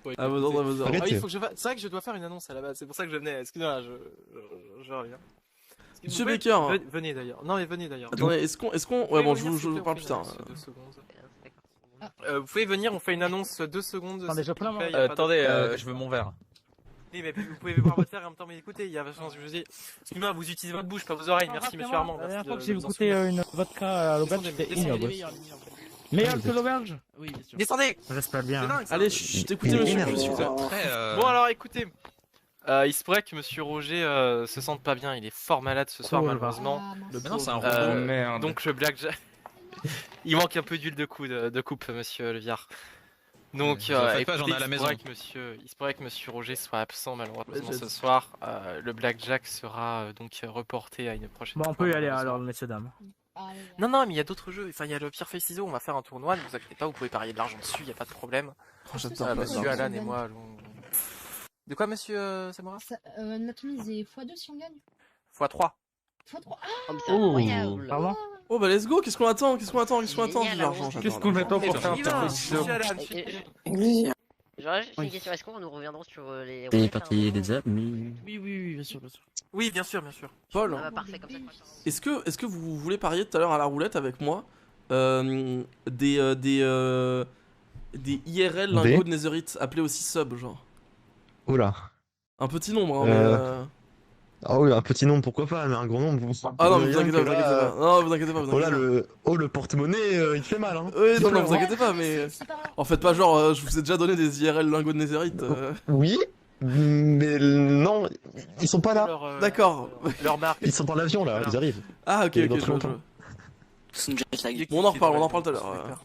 Ouais, À vos ordres, à vos ordres. Ah oui, Arrêtez. il faut que c'est vrai que je dois faire une annonce à la base, c'est pour ça que je venais. Excusez-moi, je reviens. Monsieur Vous Baker. pouvez- Venez d'ailleurs. Non, mais venez d'ailleurs. Attendez, est-ce qu'on... Vous Ouais pouvez bon, venir, je s'il vous vous parle plaît, plus on tard. fait une annonce de 2 secondes. Vous pouvez venir, on fait une annonce 2 secondes. Attendez, je prends la main. Attendez, je veux mon verre. Oui, mais vous pouvez boire votre verre et en même temps m'écouter. Il y a vachement je vous dis. Excusez-moi, vous utilisez votre bouche, pas vos oreilles. Merci, monsieur Armand. La dernière Merci fois de- que j'ai de vous en goûté souvenir. une vodka à l'auberge, Descendez, c'était descendez, ignoble. Meilleur que l'auberge? Oui, bien sûr. Descendez. J'espère bien. C'est dingue, ça. Allez, chut, écoutez monsieur, s'il vous plaît. Bon alors écoutez, il se pourrait que Monsieur Roger se sente pas bien, il est fort malade ce soir Oh, malheureusement. Ah, mince. Mais non, c'est un Euh, robot. merde. Donc le Black Jack, il manque un peu d'huile de coupe, Monsieur Leviard. Donc Vous en faites pas, écoutez, j'en ai à la maison. il se pourrait que Monsieur Roger soit absent malheureusement Ouais, ce soir. Le Black Jack sera donc reporté à une prochaine. Bon, on fois, peut y aller malheureusement. alors, messieurs, dames. Allez, Non non, mais il y a d'autres jeux. Enfin, il y a le Pierre Feuille Ciseaux. On va faire un tournoi. Ne vous inquiétez pas, vous pouvez parier de l'argent dessus. Il y a pas de problème. Oh, j'adore, Monsieur j'adore. Alan et moi. De quoi, Monsieur Samora? notre mise est x2 si on gagne. x3. x3. Oh, mais c'est incroyable. Pardon? Oh bah let's go, qu'est-ce qu'on attend? Qu'est-ce qu'on attend? Qu'est-ce qu'on attend? Génial, Vive l'argent, allons-y. j'adore. Qu'est-ce qu'on attend pour faire un Viva, petit Monsieur Alan, J'aurais juste une question, est-ce qu'on nous reviendrons sur les C'est roulettes, parti hein, des amis. Oui, bien sûr, bien sûr. Oui, bien sûr, bien sûr. Paul, Ah bah parfait, comme ça. est-ce que vous voulez parier tout à l'heure à la roulette avec moi des IRL lingots de Netherite appelés aussi sub, genre? Oula. Un petit nombre, hein, mais... Ah oui, un petit nombre, pourquoi pas, mais un grand nombre. Ah non, Rien vous inquiétez que pas, vous là, inquiétez pas. Non, vous inquiétez pas, vous Oh là, inquiétez pas. le porte-monnaie, il fait mal, hein. Oui, Il non, non, pleure, vous hein. inquiétez pas, mais... En fait, pas genre, je vous ai déjà donné des IRL lingots de Netherite. Oui, mais non, ils sont pas là. D'accord. Leur marque. Ils sont dans l'avion là, ils arrivent. Ah, ok, Et ok, dans je très vois, je longtemps. vois. Bon, on en reparle tout à l'heure.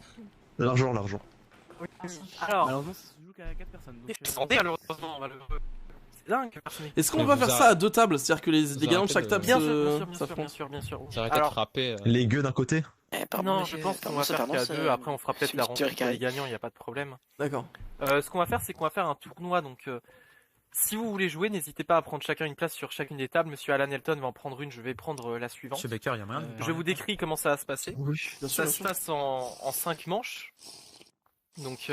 L'argent. Alors, Malheureusement, ça se joue qu'à 4 personnes. Donc, descendez malheureusement, malheureux. C'est dingue que personne. Est-ce qu'on Mais va vous faire arrêtez- ça à deux tables? C'est-à-dire que les gagnants de chaque table Bien sûr, bien sûr, bien sûr, bien s'affrontent? sûr, bien sûr. J'arrête de Alors, frapper. Les gueux d'un côté. non, je pense qu'on va faire qu'à deux. Après, on fera peut-être la rencontre pour les gagnants. Il n'y a pas de problème. D'accord. Ce qu'on va faire, c'est qu'on va faire un tournoi. Donc, si vous voulez jouer, n'hésitez pas à prendre chacun une place sur chacune des tables. Monsieur Alan Elton va en prendre une. Je vais prendre la suivante. Monsieur Baker, il y a moyen de Je vous décris comment ça va se passer. Oui. Ça se passe en 5 manches. Donc,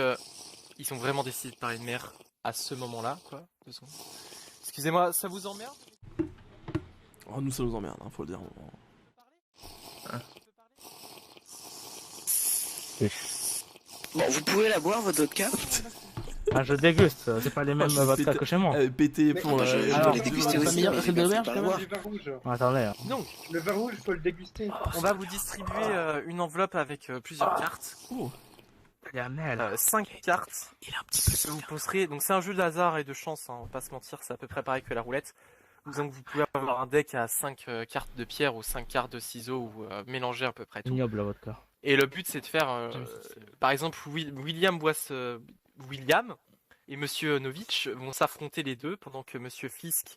ils sont vraiment décidés de parler de mer à ce moment-là, quoi. 2 secondes. Excusez-moi, ça vous emmerde? Oh, nous, ça nous emmerde, hein, faut le dire. Bon, vous pouvez la boire, votre vodka? Ah, je déguste, c'est pas les mêmes vodka que chez moi. Pété pour la... je peux Alors, les déguster c'est aussi. pas meilleur que celle de l'auberge, pas quand la même? boire. Du vin rouge. Attendez. Donc, Le vin rouge, faut le déguster. on va vous distribuer une enveloppe avec plusieurs cartes. Oh. 5 cartes. Il est un petit peu vous poserez. Donc c'est un jeu de hasard et de chance, hein, on va pas se mentir, c'est à peu près pareil que la roulette. Donc vous pouvez avoir un deck à 5 cartes de pierre ou 5 cartes de ciseaux ou mélanger à peu près tout. Ignoble la vodka. Et le but c'est de faire, par exemple, William et Monsieur Novitch vont s'affronter les deux pendant que Monsieur Fisk,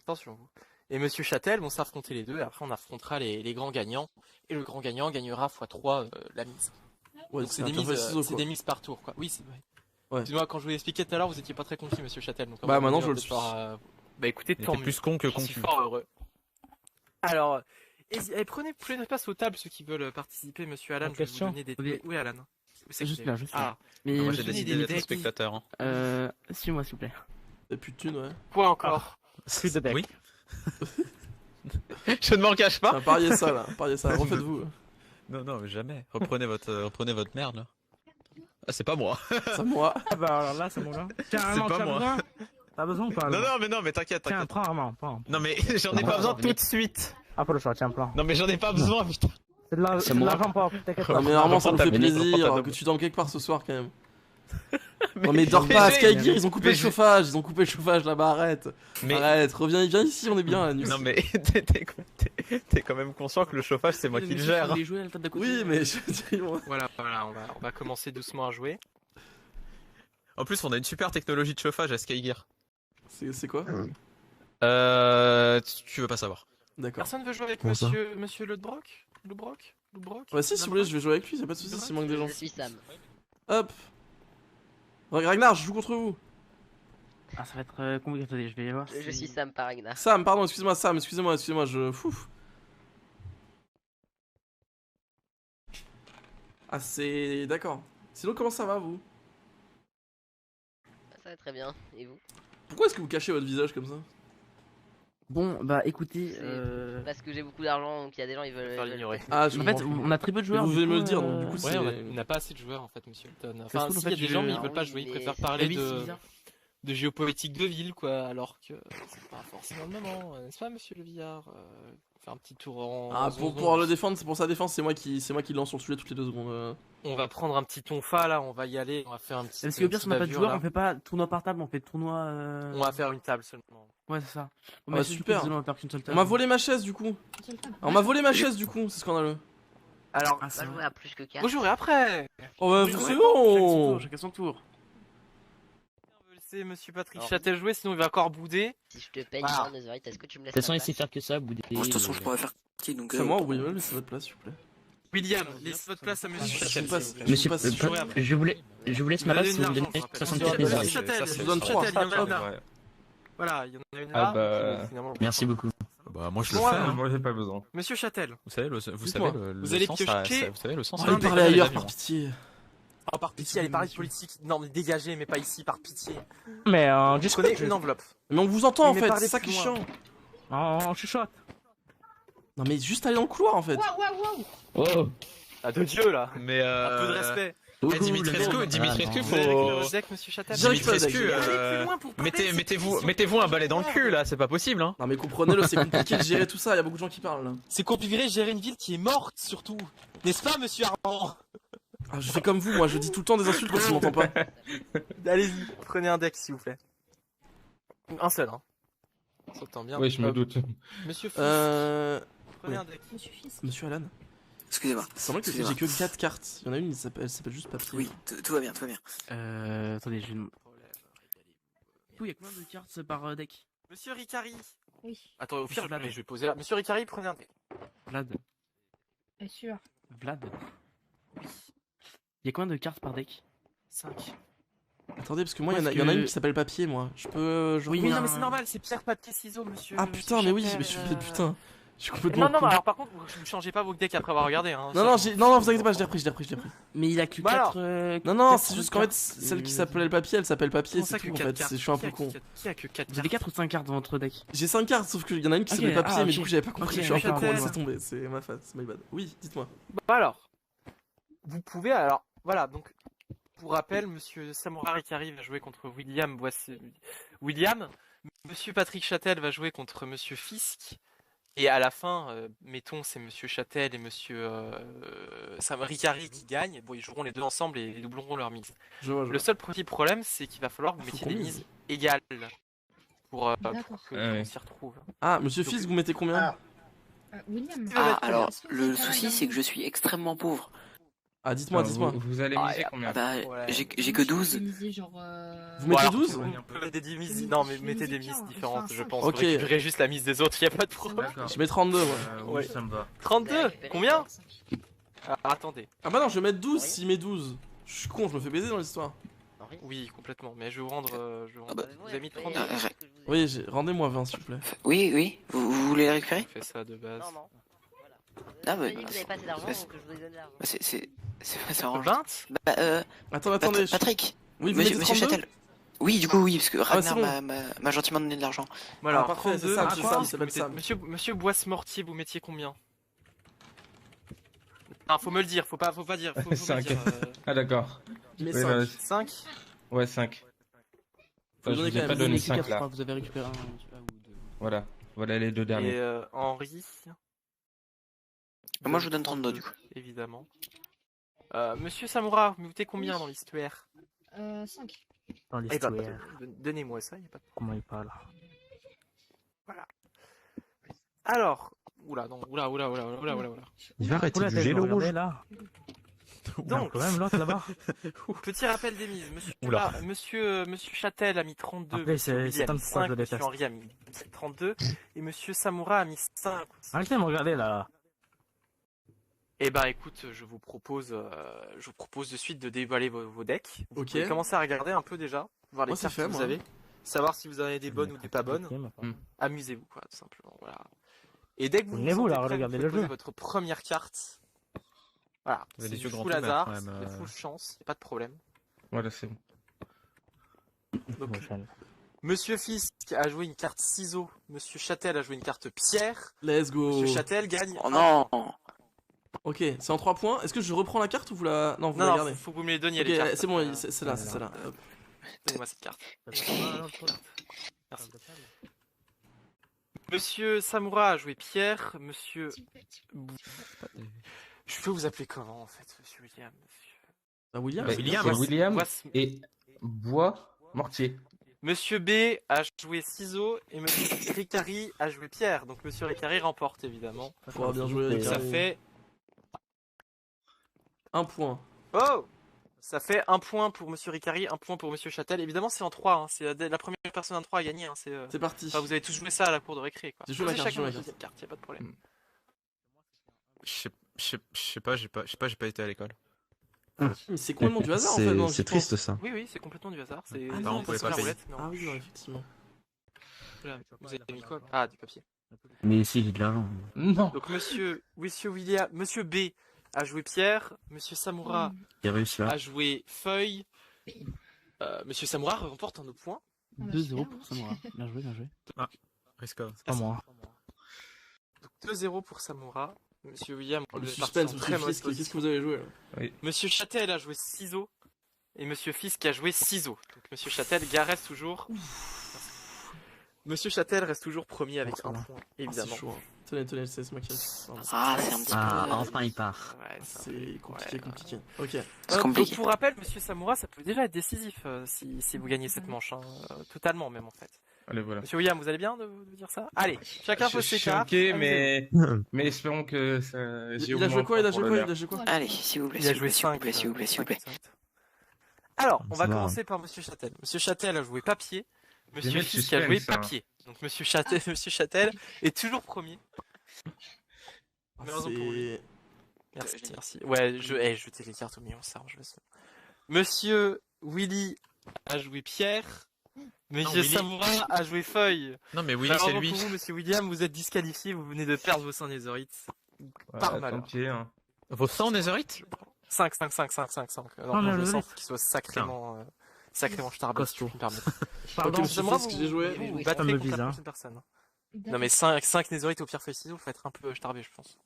attention vous, et Monsieur Châtel vont s'affronter les deux. Et après on affrontera les grands gagnants et le grand gagnant gagnera x3 la mise. Ouais, Donc c'est des mises par tour quoi. Oui c'est vrai. Ouais. Excusez-moi, quand je vous l'ai expliqué tout à l'heure, vous étiez pas très conquis, Monsieur Châtel. Donc, Bah, maintenant, je le suis. Bah écoutez, Il tant était mieux. plus con que Je suis conquis. fort heureux. Alors, prenez place aux tables ceux qui veulent participer, Monsieur Alan. Une Je vais question vous donner des. Oui. Oui, Alan. C'est Juste que- là, juste Ah, là. Mais Moi, je j'ai suis décidé des d'être spectateur. hein. Suis-moi, s'il vous plaît. Et plus de thunes, ouais. quoi encore? Plus de deck. Oui. Je ne m'en cache pas. Tiens, pariez ça, là. Pariez ça. Refaites-vous. Non, non, mais jamais. Reprenez votre merde là. Ah, c'est pas moi. Ça, moi. Ah bah alors là, c'est bon là. Carrément, pas tu as moi. besoin? T'as besoin ou pas? Non, mais t'inquiète, Tiens, t'inquiète. prends Armand, prends. Non, mais j'en ai pas besoin tout de suite. Ah, pas le choix, tiens, prends. Non, mais j'en ai pas besoin, putain. C'est de l'argent propre, t'inquiète pas. Non mais Armand, ça nous fait plaisir que tu dormes quelque part ce soir quand même. Non mais dors pas, Skygear, ils ont coupé le chauffage, là-bas, arrête. Arrête, viens ici, on est bien la nuit. Non mais t'es quand même conscient que le chauffage c'est moi qui le gère. Oui mais je dis moi. Voilà, on va commencer doucement à jouer. En plus on a une super technologie de chauffage à Skygear. C'est quoi? Tu veux pas savoir. D'accord. Personne veut jouer avec Comment ça monsieur Lodbrok? Bah si vous voulez, je vais jouer avec lui, y'a pas de soucis s'il manque des gens. Je suis Sam. Hop. Ragnar, je joue contre vous. Ah, ça va être compliqué, attendez, je vais voir. Je suis Sam par Ragnar. Sam, pardon, excusez-moi, je... Fouf. Ah, c'est... D'accord. Sinon, comment ça va, vous? Ça va très bien, et vous? Pourquoi est-ce que vous cachez votre visage comme ça? Bon, bah écoutez, Parce que j'ai beaucoup d'argent, donc il y a des gens ils veulent l'ignorer. Ah, en fait, on a très peu de joueurs. Vous devez du me coup, le dire, donc du coup, Ouais, c'est... on n'a pas assez de joueurs en fait, monsieur Hilton. Ça Enfin, se trouve, si, il y a en fait, des gens, mais ils je- veulent pas oui, jouer, ils mais préfèrent c'est- parler oui, c'est bizarre. de géopolitique de ville, quoi, alors que c'est pas forcément le moment, n'est-ce pas, monsieur Le Villard? Faire un petit tour en. Ah, en pour zone. pouvoir le défendre, c'est pour sa défense, c'est moi qui lance sur le sujet toutes les 2 secondes. On va prendre un petit tonfa là, on va y aller, on va faire un petit. Parce que au pire, si on n'a pas de bavure, joueurs, là. on fait pas tournoi par table, on fait tournoi. On va faire une table seulement. Ouais, c'est ça. Ah, mais super. désolé, on va faire qu'une seule On table. m'a volé ma chaise, du coup. On m'a volé ma chaise, du coup, c'est scandaleux. Alors, Ah, On c'est va jouer vrai. à plus que 4. vous jouerez après. Oh bah, Oui, c'est ouais. bon. Chacun son tour. On veut laisser monsieur Patrick Alors- Châtel jouer, sinon il va encore bouder. Si je te paye Voilà. 100 netherite, est-ce que tu me De laisses toute façon, la il sait place faire que ça, bouder. Bon, de toute façon, je pourrais faire partie, donc... C'est moi ou William, laissez votre place, s'il vous plaît. William, laissez votre place à monsieur Je Châtel. passe, s'il vous plaît. Monsieur, passe, je jouerai après. je vous laisse ma place si vous me donnez 64 Monsieur lézards. Châtel, je vous donne trois. Châtel, il y en a une là. Ouais. Voilà, il y en a une Ah là. bah, finalement, Merci beaucoup. Bah moi je le le fais, fais. hein. moi j'ai pas besoin. Monsieur Châtel. Vous savez Dites-moi. Vous allez sens, piocher. vous savez le sens. Oh, ça allez déconne parler les ailleurs, avions. par pitié. Oh, par pitié, allez parler de politique. Non, mais dégagez, mais pas ici, par pitié. Mais Je connais une enveloppe. Mais on vous entend, en Oui, mais fait, parlez c'est ça plus qui est loin. chiant. on chuchote. Non mais juste aller dans le couloir, en fait. Oh. Ah, de Dieu là. Mais Un peu de respect. Dimitrescu, faut. Le deck, monsieur Châtel. Dimitrescu, Allez plus loin pour parler de cette mettez-vous un balai dans le cul là, c'est pas possible hein. Non mais comprenez-le, c'est compliqué de gérer tout ça, il y a beaucoup de gens qui parlent là. C'est compliqué de gérer une ville qui est morte surtout. N'est-ce pas, monsieur Armand? Ah, je fais comme vous, moi je dis tout le temps des insultes quand je m'entends pas. Allez-y, prenez un deck s'il vous plaît. Un seul, hein. On s'entend bien. Oui, je me doute. Monsieur Fils, Oui. prenez un deck. Monsieur Alan. Excusez-moi. C'est vrai que Excusez-moi. j'ai que 4 cartes. Il y en a une, elle s'appelle juste papier. Oui, tout va bien, tout va bien. Attendez, je vais. Du coup, il y a combien de cartes par deck? Monsieur Ricari. Oui, Attends, au pire, Monsieur Vlad. je vais poser là. Monsieur Ricari, prenez un deck. Vlad. bien sûr. Vlad. Il y a combien de cartes par deck? 5. Attendez, parce que moi, il y en a Parce une que- qui s'appelle papier, moi. Je peux. Oui, Oui, mais non, mais un- c'est normal, c'est pierre, papier, ciseaux, monsieur. Ah putain, mais oui, mais putain. Je suis complètement. Non, non, con. alors par contre, vous ne changez pas vos decks après avoir regardé. Hein. Non, non, non, vous inquiétez pas, je l'ai repris. Mais il a que Bah 4. alors. Non, non, c'est juste qu'en fait, celle qui s'appelait le papier, elle s'appelle papier, Comment c'est ça tout que en 4 fait. cartes Je suis un peu Qui a con. Qui a que 4 Vous avez 4 ou 5 cartes dans votre deck? J'ai 5 cartes, sauf qu'il y en a une qui Ok, s'appelait papier, ah, mais ok. du coup, j'avais pas compris. Ok, Je suis un peu ok. con, laissez tomber, c'est ma faute, c'est my bad. Oui, dites-moi. Bah alors, vous pouvez alors, voilà, donc pour rappel, monsieur Samouraï Ricari va jouer contre William, monsieur Patrick Châtel va jouer contre monsieur Fisk, et à la fin, mettons c'est monsieur Châtel et monsieur Ricari qui gagnent, bon ils joueront les deux ensemble et ils doubleront leur mise. Je vois, je Le vois. seul petit problème c'est qu'il va falloir que vous Faut mettiez qu'on des mise. mises égales pour D'accord. que Ah ouais. on s'y retrouve. Ah, monsieur Fils, vous mettez combien? William. Ah, alors, le souci, c'est que je suis extrêmement pauvre. Ah, dites-moi. Vous allez miser combien? Ah bah, Ouais. j'ai que 12. Vous mettez 12? On peut mettre des mises, non mais mettez des mises différentes, je pense. Ok. Vous récupérez juste la mise des autres, y a pas de problème. D'accord. Je mets 32, ouais. Oui, Ouais. ça me va. 32. Combien? Ah, attendez. Ah bah non, je vais mettre 12 s'il met 12. Je suis con, je me fais baiser dans l'histoire. Oui, complètement. Mais je vais vous rendre. Ah bah, vous avez mis 32. Oui, rendez-moi 20 s'il vous plaît. Oui, oui, vous voulez les récupérer? On fait ça de base. Non, non. Ah Vous bah, avez dit que vous n'avez pas assez d'argent, donc je vous ai donné de l'argent. c'est arrange. 20. Bah, Attendez. Patrick. Oui, vous Monsieur, mettez monsieur 32? Châtel. Oui, du coup, oui, parce que Ah, c'est Ragnar bon. m'a gentiment donné de l'argent. Voilà, Ah, parfait, c'est 32. Sam, Ah, c'est quoi Sam, Vous il s'appelle mettez- Sam. Monsieur Boisse-Mortier, vous mettiez combien? Ah, faut me le dire, faut pas dire. Faut me le Cinq. dire, Ah d'accord. Mais Oui, 5. bah, 5. Ouais, 5. Faut le je donner vous ai quand pas même. donné Vous avez 5 là. vous avez récupéré un celui-là, ou deux. Voilà. Voilà les deux derniers. Et Henri. Moi je vous donne 32 du coup. Évidemment. Monsieur Samura, vous mettez combien dans l'histoire? 5. Dans Eh ben, l'histoire. donnez-moi ça, y a pas de... Comment il parle? Voilà. Alors, oula. Il va arrêter Oula, de juger t'as le regardé, rouge. là. Donc, quand même l'autre là-bas. petit rappel des mises. Monsieur Châtel a mis 32. Après, Monsieur c'est Willy a un mis de quoi je 5. déteste. Monsieur Henri a mis 32. Et Monsieur Samura a mis 5. Arrêtez de me regarder là. Eh ben, écoute, je vous propose de suite de dévoiler vos decks. Vous Ok. pouvez commencer à regarder un peu déjà, voir les Moi, c'est cartes fait, que vous moi. avez, savoir si vous en avez des bonnes ou des pas bonnes. Hmm. Amusez-vous, quoi, tout simplement. Voilà. Et dès que vous Souvenez-vous, là, sentez prêt, regardez vous le pouvez poser jeu. votre première carte. Voilà, Vous avez c'est les du yeux grands full ouverts, hasard, quand même, c'est full chance, y a pas de problème. Voilà, c'est bon. Donc, Monsieur Fisk a joué une carte ciseaux, Monsieur Châtel a joué une carte pierre. Let's go. Monsieur Châtel gagne. Oh non. Ok, c'est en 3 points. Est-ce que je reprends la carte ou vous la. Non, vous la Non, gardez. faut que vous me les donniez Ok, les cartes. c'est bon, c'est celle-là, c'est celle-là. Hop. Donnez-moi cette carte. Merci. Monsieur Samura a joué pierre, Monsieur... Je peux vous appeler comment en fait, Monsieur William? Ah, William Bah, William, c'est William Voici- et bois mortier. Monsieur B a joué ciseaux et Monsieur Ricari a joué pierre. Donc Monsieur Ricari remporte évidemment. Faudra bien jouer. Ça Ricari. fait... 1 point. Oh! Ça fait 1 point pour Monsieur Ricari, 1 point pour Monsieur Châtel. Évidemment c'est en 3, hein. C'est la première personne en 3 à gagner. Hein. C'est parti. Enfin, vous avez tous joué ça à la cour de récré. Quoi. J'ai joué ma Posez carte, chacun j'ai joué ma votre carte, y a pas de problème. Je sais pas, j'ai pas été à l'école. Mais c'est complètement du hasard en fait. non, C'est j'y triste pense. ça. Oui, c'est complètement du hasard. C'est Ah c'est non, on pouvait passe pas la payer. roulette, mais Ah en- oui, non, effectivement. Voilà, vous avez mis quoi? Ah, du papier. Mais si, j'ai de l'argent. Non. Donc Monsieur William, Monsieur B a joué pierre, Monsieur Samura J'ai réussi là. a joué feuille. Monsieur Samura remporte un autre point. 2-0 pour Samura. Bien joué, bien joué. Riskov. Pas moi. Donc 2-0 pour Samura. Monsieur William, Oh, le vous êtes suspense, parti en Monsieur très mauvaise Fisk, qu'est-ce que position. vous avez joué là? Monsieur Châtel a joué ciseaux et Monsieur Fisk a joué ciseaux. Donc Monsieur Châtel reste toujours. Monsieur Châtel reste toujours premier avec Oh, un ça va. point, Ah, c'est évidemment. chaud. Hein. Tenez, c'est moi qui ai. Pardon. Ah, c'est un petit Ah, peu. enfin il part. Ouais, C'est compliqué, ouais. compliqué. Ok. C'est Donc, compliqué. pour rappel, Monsieur Samura, ça peut déjà être décisif si vous gagnez cette manche, hein, totalement même en fait. Allez, voilà. Monsieur William, vous allez bien de dire ça? Allez, chacun Je pose ses suis cartes. ok, mais espérons que ça. Il a joué quoi? Il a joué quoi? Il a joué quoi? Allez, s'il vous plaît, Il a s'il vous joué plaît, s'il vous 5. plaît, s'il vous plaît, s'il vous plaît. Alors, on Ça va va. commencer par Monsieur Châtel. Monsieur Châtel a joué papier. Monsieur J'aimais le Fisk a joué suspense, hein. papier. Donc Monsieur Châtel est toujours premier. Ah, Mais raison pour lui. c'est. Merci. Ouais, jetez les cartes au milieu, ça arrange le son. Monsieur Willy a joué pierre. Monsieur Willy. Samura a joué feuille. Non, mais Willy, c'est Malheureusement lui. pour vous, Monsieur William, vous êtes disqualifié, vous venez de perdre vos 100 nézorites. Par mal. Tant pis, hein. Vos 100 Netherite 5. Non, mais je le sens risque. qu'il soit sacrément starbé, si je Costaud. puis me permettre. Ok, Donc, Monsieur Samura, Fisk, j'ai joué. vous Ça battrez me contre vise, la hein. prochaine personne. Non mais 5 nézorites au pierre feuille ciseaux, faut être un peu starbé, je pense.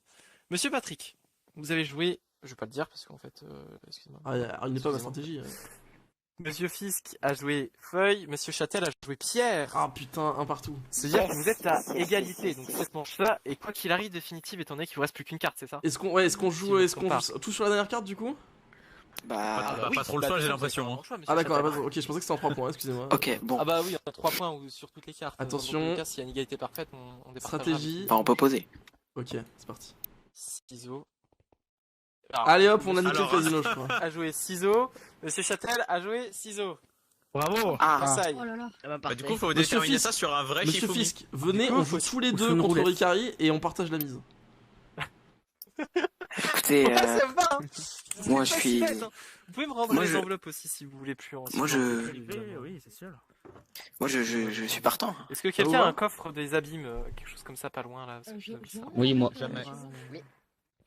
Monsieur Patrick, vous avez joué, je vais pas le dire parce qu'en fait, excusez-moi. Ah, il n'est pas ma Excusez-moi. stratégie. Monsieur Fisk a joué feuille, Monsieur Châtel a joué pierre. Ah putain, un partout. C'est-à-dire que vous êtes à égalité, donc cette manche-là, et quoi qu'il arrive définitive, étant donné qu'il vous reste plus qu'une carte, c'est ça? Est-ce qu'on joue, Si je me trompe tout sur la dernière carte du coup? Bah, pas trop le choix, j'ai l'impression, hein. Ah d'accord, ok, je pensais que c'était en 3 points, excusez-moi. ok, bon. Ah bah oui, on a 3 points sur toutes les cartes. Attention. Dans tous les cas, s'il y a une égalité parfaite, on départagera. Stratégie. Bah, on peut poser. Ok, c'est parti. Ciseaux. Alors, Allez hop, on a niqué le alors- casino, je crois. a joué ciseaux. Monsieur Châtel a joué ciseaux. Bravo. Ah, Ça y est. Oh là là. Ah bah, Bah, du parfait. coup, faut Monsieur déterminer Fisk. ça sur un vrai Monsieur Shifumi. Fisk, venez, Du coup, on joue tous les faut deux une contre roulette. Ricari et on partage la mise. écoutez, Ouais, ça va, hein. moi, C'est je suis- facile, hein. Vous pouvez me rendre Moi, les je- enveloppes aussi si vous voulez plus. Moi, je- Oui, c'est sûr. je suis partant. Est-ce que quelqu'un va a un coffre des abîmes, quelque chose comme ça, pas loin là? parce que vous avez ça. Oui, moi. Jamais.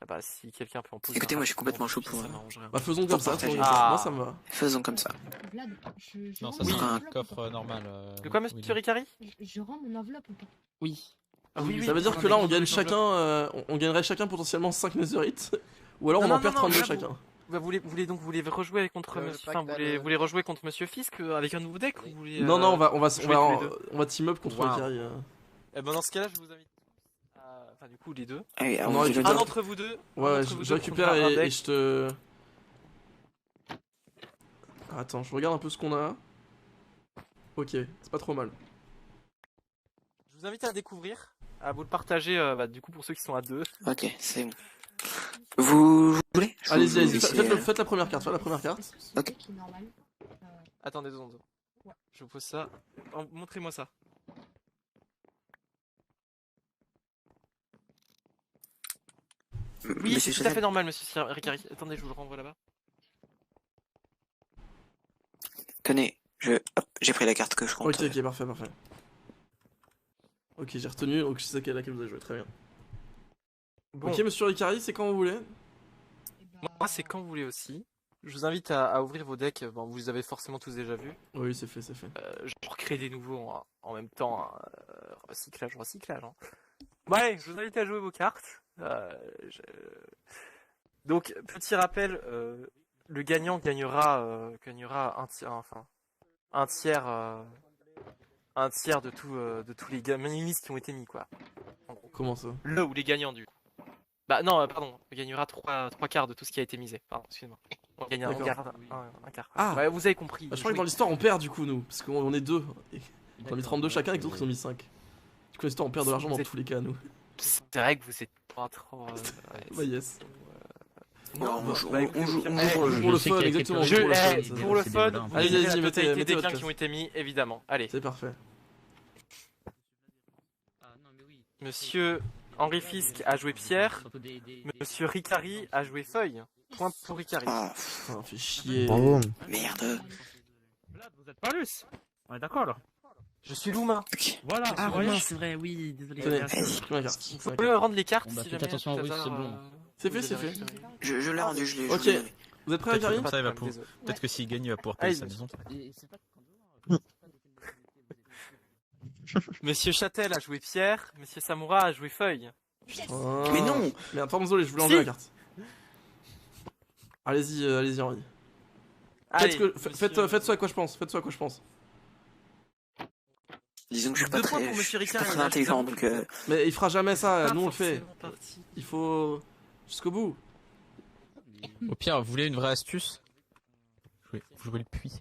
Ah bah si quelqu'un peut en poser. Écoutez, un moi, je suis rapidement, complètement chaud ça pour- m'arrangerait. Bah faisons comme ça, partager. faisons comme ça. Ah. Moi ça me va. Faisons comme ça. Vlad, je Non, rends ça mon sera un enveloppe ou coffre pas normal. De quoi, monsieur Ricari? Je rends mon enveloppe ou pas? Oui. Ah oui, Ça veut dire que là on gagne chacun, on gagnerait chacun potentiellement 5 Netherite. Ou alors on en perd 32 chacun. vous voulez rejouer contre monsieur, enfin, vous voulez rejouer contre Monsieur Fisk avec un nouveau deck ou vous voulez, Non, on va jouer tous les deux on va team up contre Ikari. Eh ben dans ce cas-là, je vous invite enfin du coup les deux. Allez, On en récupère. Un d'entre vous deux. Ouais, je récupère et je te... Attends, je regarde un peu ce qu'on a. Ok, c'est pas trop mal. Je vous invite à découvrir, à vous le partager, du coup pour ceux qui sont à deux. Ok, c'est bon. Vous voulez? Allez-y, faites la première carte, Ok. Attendez 2 secondes. Je vous pose ça. Montrez-moi ça. Oui, c'est tout à fait normal, monsieur Ricari. Attendez, je vous le renvoie là-bas. Tenez, j'ai pris la carte que je compte. Ok, parfait. Ok, j'ai retenu, donc je sais laquelle vous avez joué, très bien. Bon. Ok, monsieur Ricari, c'est quand vous voulez. Moi, c'est quand vous voulez aussi. Je vous invite à ouvrir vos decks. Bon, vous les avez forcément tous déjà vus. Oui, c'est fait. Je recrée des nouveaux en même temps. Recyclage. Hein. Ouais, je vous invite à jouer vos cartes. Donc, petit rappel, le gagnant gagnera un tiers de tous les minimistes qui ont été mis, quoi. Comment ça? Le ou les gagnants, du coup. Bah non, pardon, on gagnera 3 quarts de tout ce qui a été misé. Pardon, excusez-moi. On gagne un quart. Ah, ouais, vous avez compris. Bah, je crois que dans l'histoire on perd du coup, nous, parce qu'on est 2. On a mis 32 chacun et que les autres ils ont mis 5. Du coup, l'histoire on perd de l'argent dans tous les cas, nous. C'est vrai que vous êtes pas trop. Bah, yes. Non, on joue pour le fun, exactement. Pour le fun, allez, mettez des votre gains qui ont été mis, évidemment. Allez. C'est parfait. Monsieur Henri Fisk a joué Pierre. Monsieur Ricari a joué Feuille. Point pour Ricari. Ah, fait chier. Bravo. Merde. Vous êtes pas Luce. On est d'accord là. Je suis Louma. Voilà. Ah, Romain, c'est vrai, oui, désolé. Vous pouvez rendre les cartes si faites jamais. attention à Russe, c'est bon. C'est fait. Je l'ai rendu, je l'ai. Ok. Vous êtes prêts, Ricari? Peut-être que s'il gagne, il va pouvoir payer sa maison. Monsieur Châtel a joué Pierre. Monsieur Samoura a joué Feuille. Mais non. Mais attends, désolé, je voulais enlever la carte. Allez-y, Henri. Faites ce à quoi je pense. Disons que je suis pas très intelligent, donc... Mais il fera jamais ça, nous on le fait. Il faut... jusqu'au bout. Au pire, vous voulez une vraie astuce? Vous jouez le puits.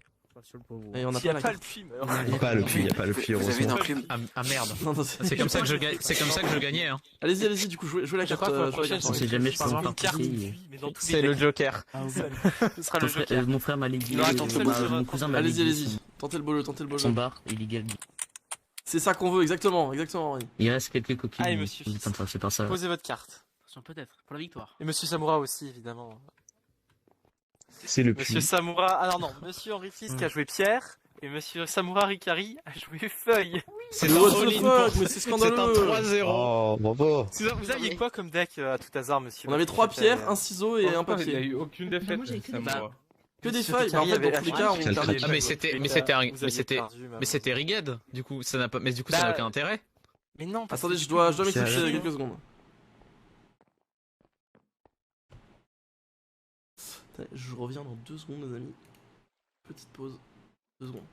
Et on a pas le puits. Il n'y a pas le puits, heureusement. Ah merde. C'est comme ça que je gagnais. Hein. Allez-y, du coup, jouez la carte. On sait jamais, je peux une carte. C'est le Joker. Ce sera le Joker. Mon frère m'a légué. Mon cousin m'a légué. Allez-y. Tentez le boulot. Son bar, illégal. C'est ça qu'on veut, exactement, Henri. Il reste quelques coquilles. Allez, monsieur. C'est pas ça. Posez votre carte. Peut-être, pour la victoire. Et monsieur Samoura aussi, évidemment. C'est le puits. Monsieur Samoura... Ah non, monsieur Henri Fisk a joué Pierre. Et monsieur Samoura Ricari a joué Feuille. C'est what the fuck, mais c'est scandaleux. C'est un 3-0. Oh, bravo. Vous aviez quoi comme deck à tout hasard, monsieur? On avait 3 pierres, un ciseau et un papier. Il n'y a eu aucune défaite. Que des feuilles, bah en fait dans tous les cas on perdait. Ah mais c'était Riged, du coup ça n'a pas, mais du coup ça n'a aucun intérêt. Mais non. Attendez, je dois m'expliquer quelques secondes. Je reviens dans 2 secondes les amis. Petite pause. 2 secondes.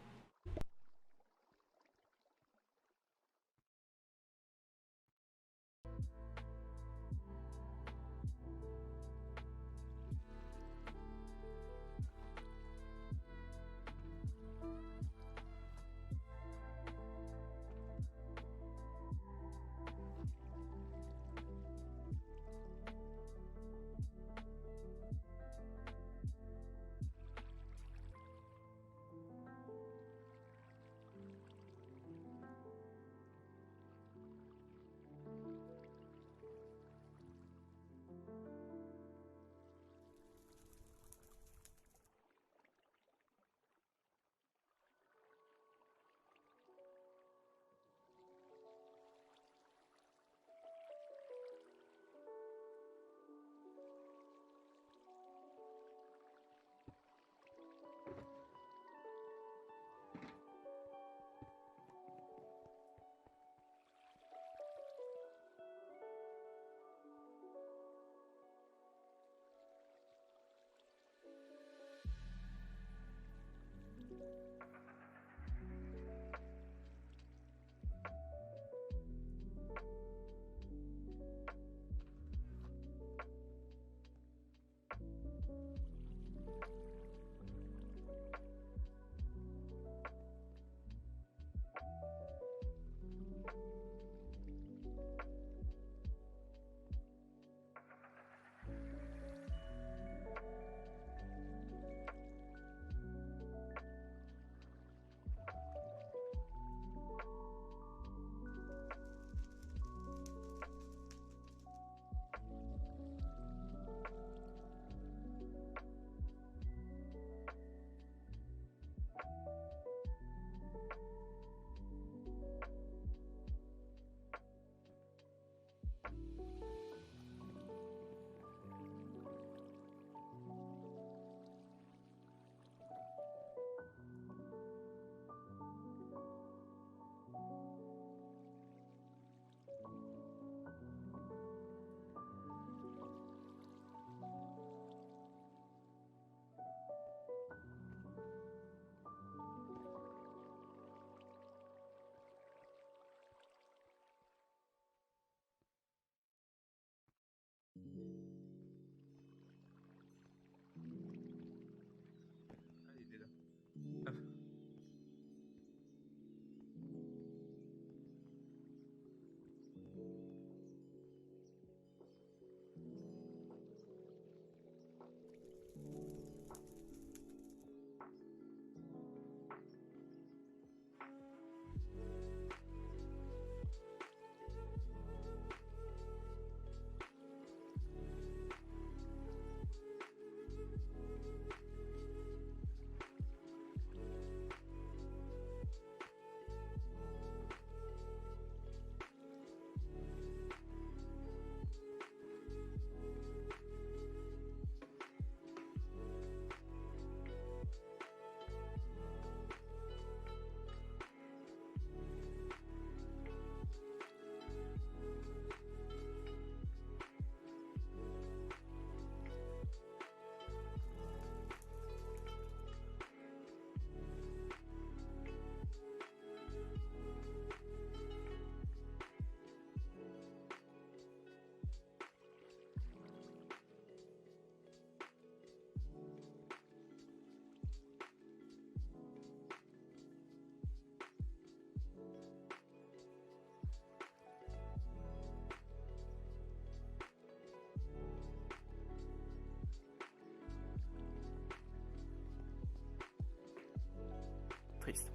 Triste.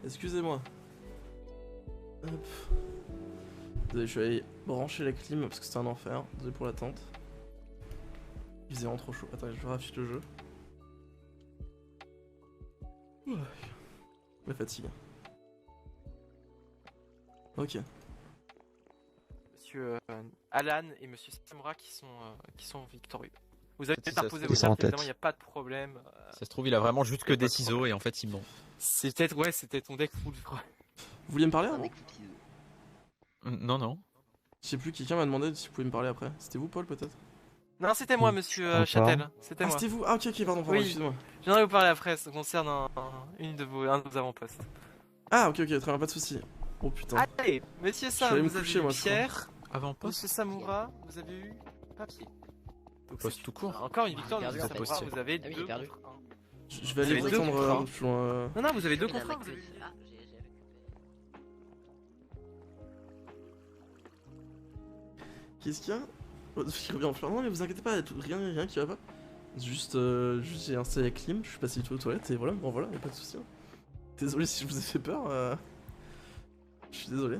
Excusez-moi. Hop. Désolé, je suis allé brancher la clim parce que c'était un enfer. Désolé pour l'attente. Il faisait vraiment trop chaud. Attends, je raffiche le jeu. La fatigue. Ok. Monsieur Alan et Monsieur Samura qui sont victorieux. Vous avez Si peut-être ça reposé se vos trouve, cartes, évidemment, il n'y a pas de problème. Ça se trouve, il a vraiment juste que des ciseaux et en fait, il ment. C'est peut-être, ouais, c'était ton deck full, je crois. Vous vouliez me parler avant? Non, non. Je sais plus, quelqu'un m'a demandé si vous pouvez me parler après. C'était vous, Paul, peut-être? Non, c'était moi, Monsieur Châtel. C'était moi. C'était vous? Ah, ok, pardon, Oui, excusez-moi. je viendrai vous parler après, ça concerne un de vos avant-postes. Ah, ok, très bien, pas de soucis. Oh putain. Allez, Monsieur Sam, me vous avez coucher, eu moi, je crois. Pierre. Avant-poste. Monsieur Samura, vous avez eu papier. Poste tout court. Encore une victoire, perdu, Monsieur en fait. Samura, vous avez Ah oui, 2 j'ai perdu. contre Je vais aller vous attendre un peu plus loin. Non, vous avez 2 contrats. Qu'est-ce qu'il y a? Je reviens en fleur. Non mais vous inquiétez pas, rien qui va pas. Juste j'ai installé la clim, je suis passé du tout aux toilettes et voilà, bon voilà, y'a pas de soucis. Désolé si je vous ai fait peur. Je suis désolé.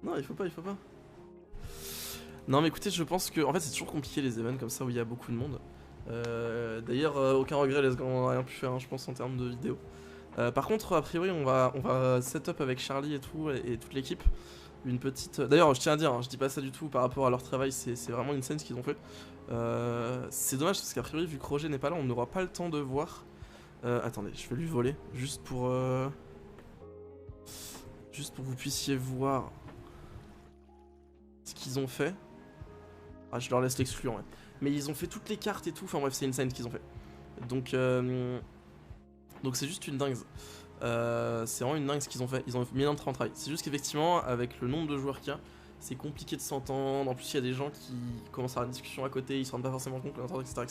Non, il faut pas. Non mais écoutez, je pense que... En fait c'est toujours compliqué les events comme ça où il y a beaucoup de monde. D'ailleurs, aucun regret, les gars, on n'a rien pu faire, hein, je pense, en termes de vidéo. Par contre, a priori, on va set up avec Charlie et tout, et toute l'équipe. Une petite... D'ailleurs, je tiens à dire, hein, je dis pas ça du tout par rapport à leur travail, c'est vraiment une scène ce qu'ils ont fait. C'est dommage parce qu'a priori, vu que Roger n'est pas là, on n'aura pas le temps de voir. Attendez, je vais lui voler, juste pour que vous puissiez voir ce qu'ils ont fait. Ah, je leur laisse l'exclure, ouais. Mais ils ont fait toutes les cartes et tout, enfin bref, c'est une scène ce qu'ils ont fait. Donc c'est juste une dingue. C'est vraiment une dingue ce qu'ils ont fait. Ils ont mis un très bon travail. C'est juste qu'effectivement, avec le nombre de joueurs qu'il y a, c'est compliqué de s'entendre. En plus, il y a des gens qui commencent à avoir une discussion à côté, ils se rendent pas forcément compte, etc.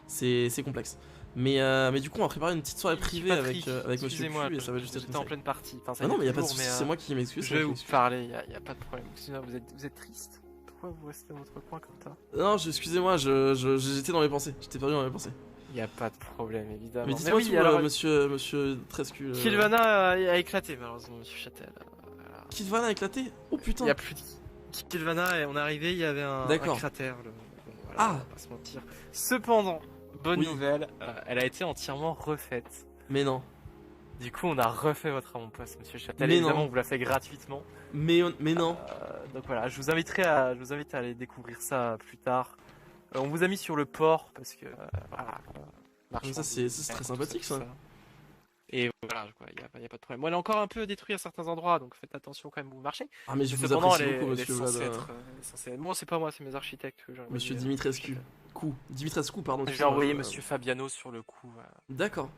C'est complexe. Mais du coup, on va préparer une petite soirée privée avec Monsieur Q et ça va juste être j'étais en pleine partie. Enfin, ah non, mais il y a pas de soucis, c'est moi qui m'excuse. Je vais vous parler, il y a pas de problème. Excusez-moi, vous êtes triste? Pourquoi vous restez dans votre coin comme ça? Non, excusez-moi, j'étais dans mes pensées. J'étais perdu dans mes pensées. Il y a pas de problème, évidemment. Mais dites-moi tout, alors, monsieur Trescu. Killvana a éclaté, malheureusement, monsieur Châtel. Killvana a éclaté? Oh putain! Il y a plus de... Killvana, on est arrivé, il y avait un cratère. Bon, voilà, on va pas se mentir. Cependant, bonne nouvelle, elle a été entièrement refaite. Mais non. Du coup, on a refait votre avant-poste, monsieur Châtel. Mais évidemment, non. on vous l'a fait gratuitement. Mais non. Donc voilà, je vous invite à aller découvrir ça plus tard. On vous a mis sur le port parce que voilà. Ça c'est très sympathique ça. Et voilà, il y a pas de problème. Moi, elle est encore un peu détruite à certains endroits, donc faites attention quand même où vous marchez. Ah mais je vous apprécie beaucoup, monsieur Vlad. Moi, c'est pas moi, c'est mes architectes. Monsieur Dimitrescu. Dimitrescu, pardon. J'ai envoyé monsieur Fabiano sur le coup. D'accord.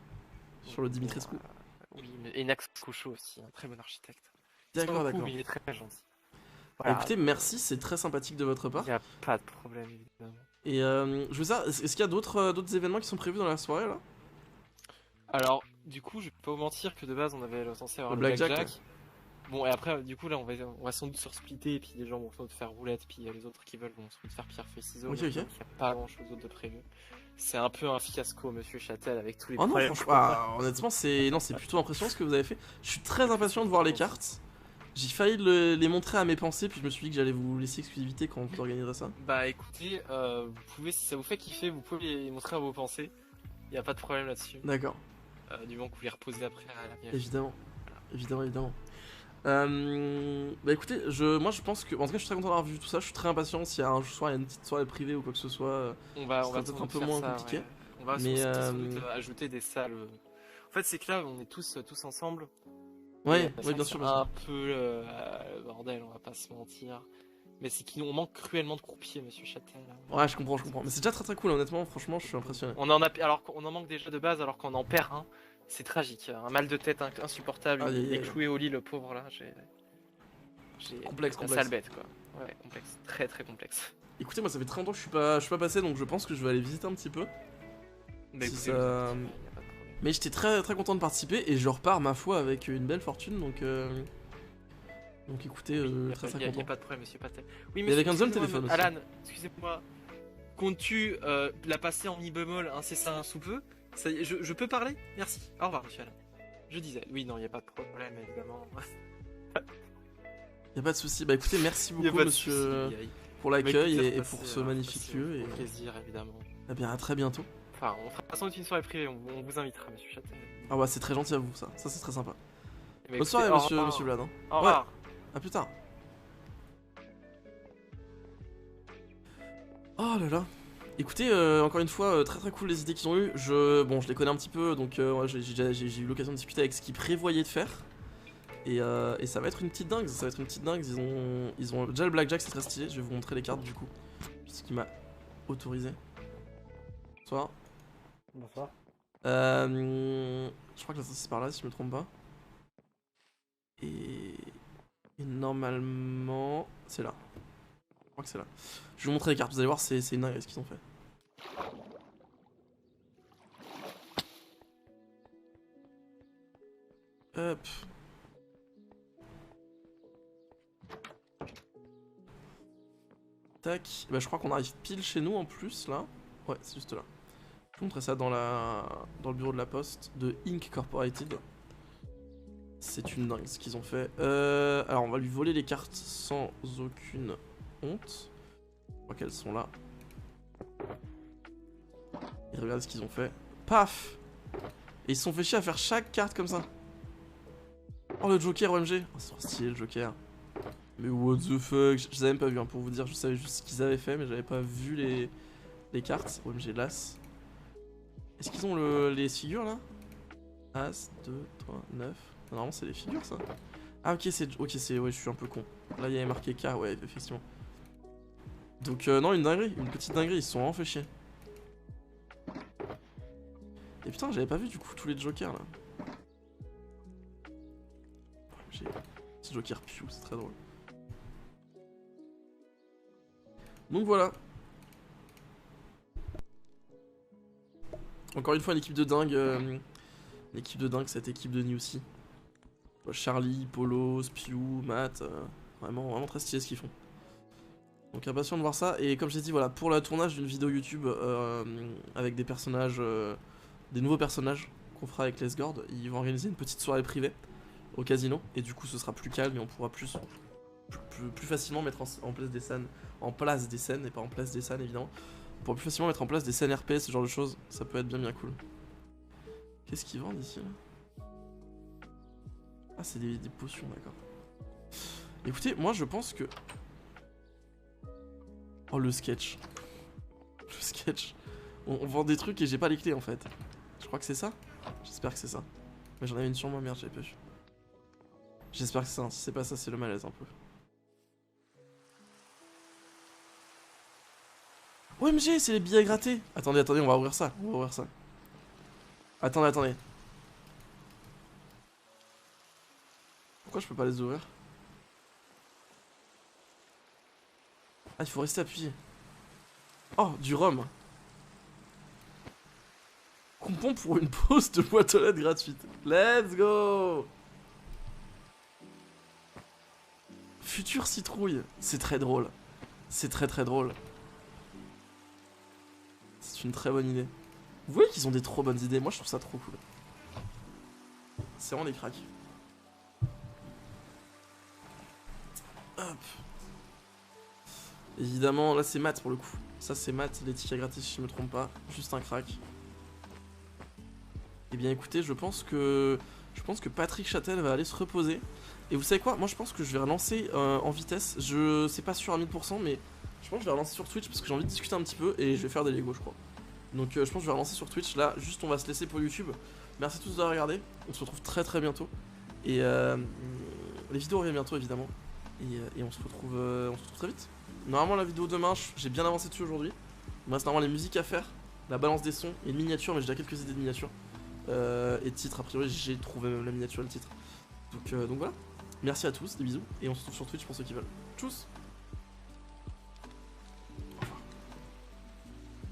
Sur le Dimitrescu. Oui, et Nax Cocho aussi, un très bon architecte. D'accord. Il est très gentil. Voilà. Écoutez, merci, c'est très sympathique de votre part. Il n'y a pas de problème, évidemment. Et je veux savoir, est-ce qu'il y a d'autres événements qui sont prévus dans la soirée là? Alors, du coup, je vais pas vous mentir que de base on avait censé avoir le Blackjack. Blackjack. Bon, et après, du coup, là, on va sans doute se splitter, et puis les gens vont sans doute faire roulette, puis les autres qui veulent vont sans doute faire pierre, feuille, ciseaux. Ok. Donc, il n'y a pas grand chose d'autre de prévu. C'est un peu un fiasco, monsieur Châtel, avec tous les oh problèmes. Non, franchement, honnêtement, c'est plutôt impressionnant ce que vous avez fait. Je suis très impatient de voir les cartes. J'ai failli les montrer à mes pensées, puis je me suis dit que j'allais vous laisser exclusivité quand vous organiserez ça. Bah écoutez, vous pouvez, si ça vous fait kiffer, vous pouvez les montrer à vos pensées. Il n'y a pas de problème là-dessus. D'accord. Du moment que vous les reposez après à la vérité. Évidemment. Voilà. Évidemment. Bah écoutez, moi je pense que. En tout cas, je suis très content d'avoir vu tout ça. Je suis très impatient. S'il y a un soir, il y a une petite soirée privée ou quoi que ce soit, on va peut-être un peu moins compliqué. Ouais. On va sans doute ajouter des salles. En fait, c'est que là, on est tous ensemble. Ouais, bien sûr. Un peu le bordel, on va pas se mentir. Mais c'est qu'on manque cruellement de croupiers, monsieur Châtel. Ouais, je comprends. Mais c'est déjà très cool, honnêtement. Franchement, je suis impressionné. On en manque déjà de base, alors qu'on en perd un. C'est tragique. Un mal de tête insupportable. Il est cloué au lit, le pauvre là. J'ai complexe. Sale bête, quoi. Ouais, complexe. Très très complexe. Écoutez, moi ça fait très longtemps que je suis pas passé, donc je pense que je vais aller visiter un petit peu. Mais si ça... Mais j'étais très très content de participer et je repars ma foi avec une belle fortune, donc écoutez, très content. Il n'y a pas de problème, monsieur Patel. Oui, mais avec un seul téléphone aussi. Alan, excusez-moi. Comptes-tu la passer en mi bémol incessamment sous peu? Je peux parler? Merci. Au revoir, monsieur Alan. Je disais, oui, non, il n'y a pas de problème, évidemment. Il n'y a pas de souci. Bah écoutez, merci beaucoup, monsieur, pour l'accueil et pour ce magnifique lieu. Et plaisir, évidemment. Eh bien, à très bientôt. Enfin, on fera sans doute une soirée privée, on vous invitera, monsieur Châtel. Ah ouais, c'est très gentil à vous, ça c'est très sympa. Bonne soirée, monsieur Vlad. Hein. Au revoir. Ouais, à plus tard. Oh là là. Écoutez, encore une fois, très cool les idées qu'ils ont eues. Bon, je les connais un petit peu, donc j'ai eu l'occasion de discuter avec ce qu'ils prévoyaient de faire. Et ça va être une petite dingue, Ils ont déjà le blackjack, c'est très stylé. Je vais vous montrer les cartes du coup. Ce qui m'a autorisé. Bonsoir. Bonsoir. Je crois que la sortie c'est par là si je me trompe pas. Et normalement c'est là. crois que c'est là. Je vais vous montrer les cartes, vous allez voir, c'est une dinguerie ce qu'ils ont fait. Hop. Tac. Bah je crois qu'on arrive pile chez nous en plus là. Ouais, c'est juste là. Je vais vous montrer ça dans le bureau de la poste de Inc Corporated. C'est une dingue ce qu'ils ont fait. Alors on va lui voler les cartes sans aucune honte. Je crois qu'elles sont là. Et regardez ce qu'ils ont fait. Paf! Et ils se sont fait chier à faire chaque carte comme ça. Oh le Joker OMG! Oh, c'est stylé le Joker. Mais what the fuck? Je les avais même pas vus hein, pour vous dire, je savais juste ce qu'ils avaient fait mais j'avais pas vu les cartes. OMG l'As. Est-ce qu'ils ont les figures là? As, 2, 3, 9. Normalement c'est les figures ça. Ah ok c'est... Ok c'est... Ouais je suis un peu con. Là il y avait marqué K, ouais effectivement. Donc non une dinguerie, une petite dinguerie, ils se sont vraiment fait chier. Et putain j'avais pas vu du coup tous les jokers là. J'ai... Petit joker Pew, c'est très drôle. Donc voilà. Encore une fois une équipe de dingue. Cette équipe de Newsy. Charlie, Polo, Spew, Matt, vraiment très stylé ce qu'ils font. Donc impatient de voir ça. Et comme j'ai dit, voilà, pour le tournage d'une vidéo YouTube avec des personnages, des nouveaux personnages qu'on fera avec Les Gord, ils vont organiser une petite soirée privée au casino. Et du coup, ce sera plus calme et on pourra plus facilement mettre en place des scènes, et pas en place des scènes évidemment. On pourra plus facilement mettre en place des scènes RP, ce genre de choses. Ça peut être bien cool. Qu'est-ce qu'ils vendent ici là? Ah c'est des potions, d'accord. Écoutez, moi je pense que... Oh le sketch. Le sketch. On vend des trucs et j'ai pas les clés en fait. Je crois que c'est ça. J'espère que c'est ça. Mais j'en avais une sur moi, merde, j'avais pas vu. J'espère que c'est ça, si c'est pas ça c'est le malaise un peu. OMG, c'est les billets à gratter. Attendez, on va ouvrir ça. Attendez. Pourquoi je peux pas les ouvrir? Ah, il faut rester appuyé. Oh, du rhum. Coupon pour une pause de boîte aux lettres gratuite. Let's go! Future citrouille. C'est très drôle. C'est très drôle. C'est une très bonne idée. Vous voyez qu'ils ont des trop bonnes idées. Moi, je trouve ça trop cool. C'est vraiment des cracks. Hop. Évidemment, là c'est Matt pour le coup. Ça c'est Matt, les tickets gratis si je me trompe pas. Juste un crack. Et bien écoutez, je pense que Patrick Châtel va aller se reposer. Et vous savez quoi? Moi je pense que je vais relancer en vitesse. Je sais pas sûr à 1000% mais je pense que je vais relancer sur Twitch parce que j'ai envie de discuter un petit peu et je vais faire des Lego je crois. Donc je pense que je vais relancer sur Twitch. Là juste on va se laisser pour YouTube. Merci à tous d'avoir regardé. On se retrouve très bientôt. Et les vidéos reviennent bientôt évidemment. Et on se retrouve très vite. Normalement la vidéo demain, j'ai bien avancé dessus aujourd'hui. Il me reste normalement les musiques à faire, la balance des sons et une miniature, mais j'ai déjà quelques idées de miniature. Et titre, a priori j'ai trouvé même la miniature et le titre. Donc voilà. Merci à tous, des bisous. Et on se retrouve sur Twitch pour ceux qui veulent. Tchuss!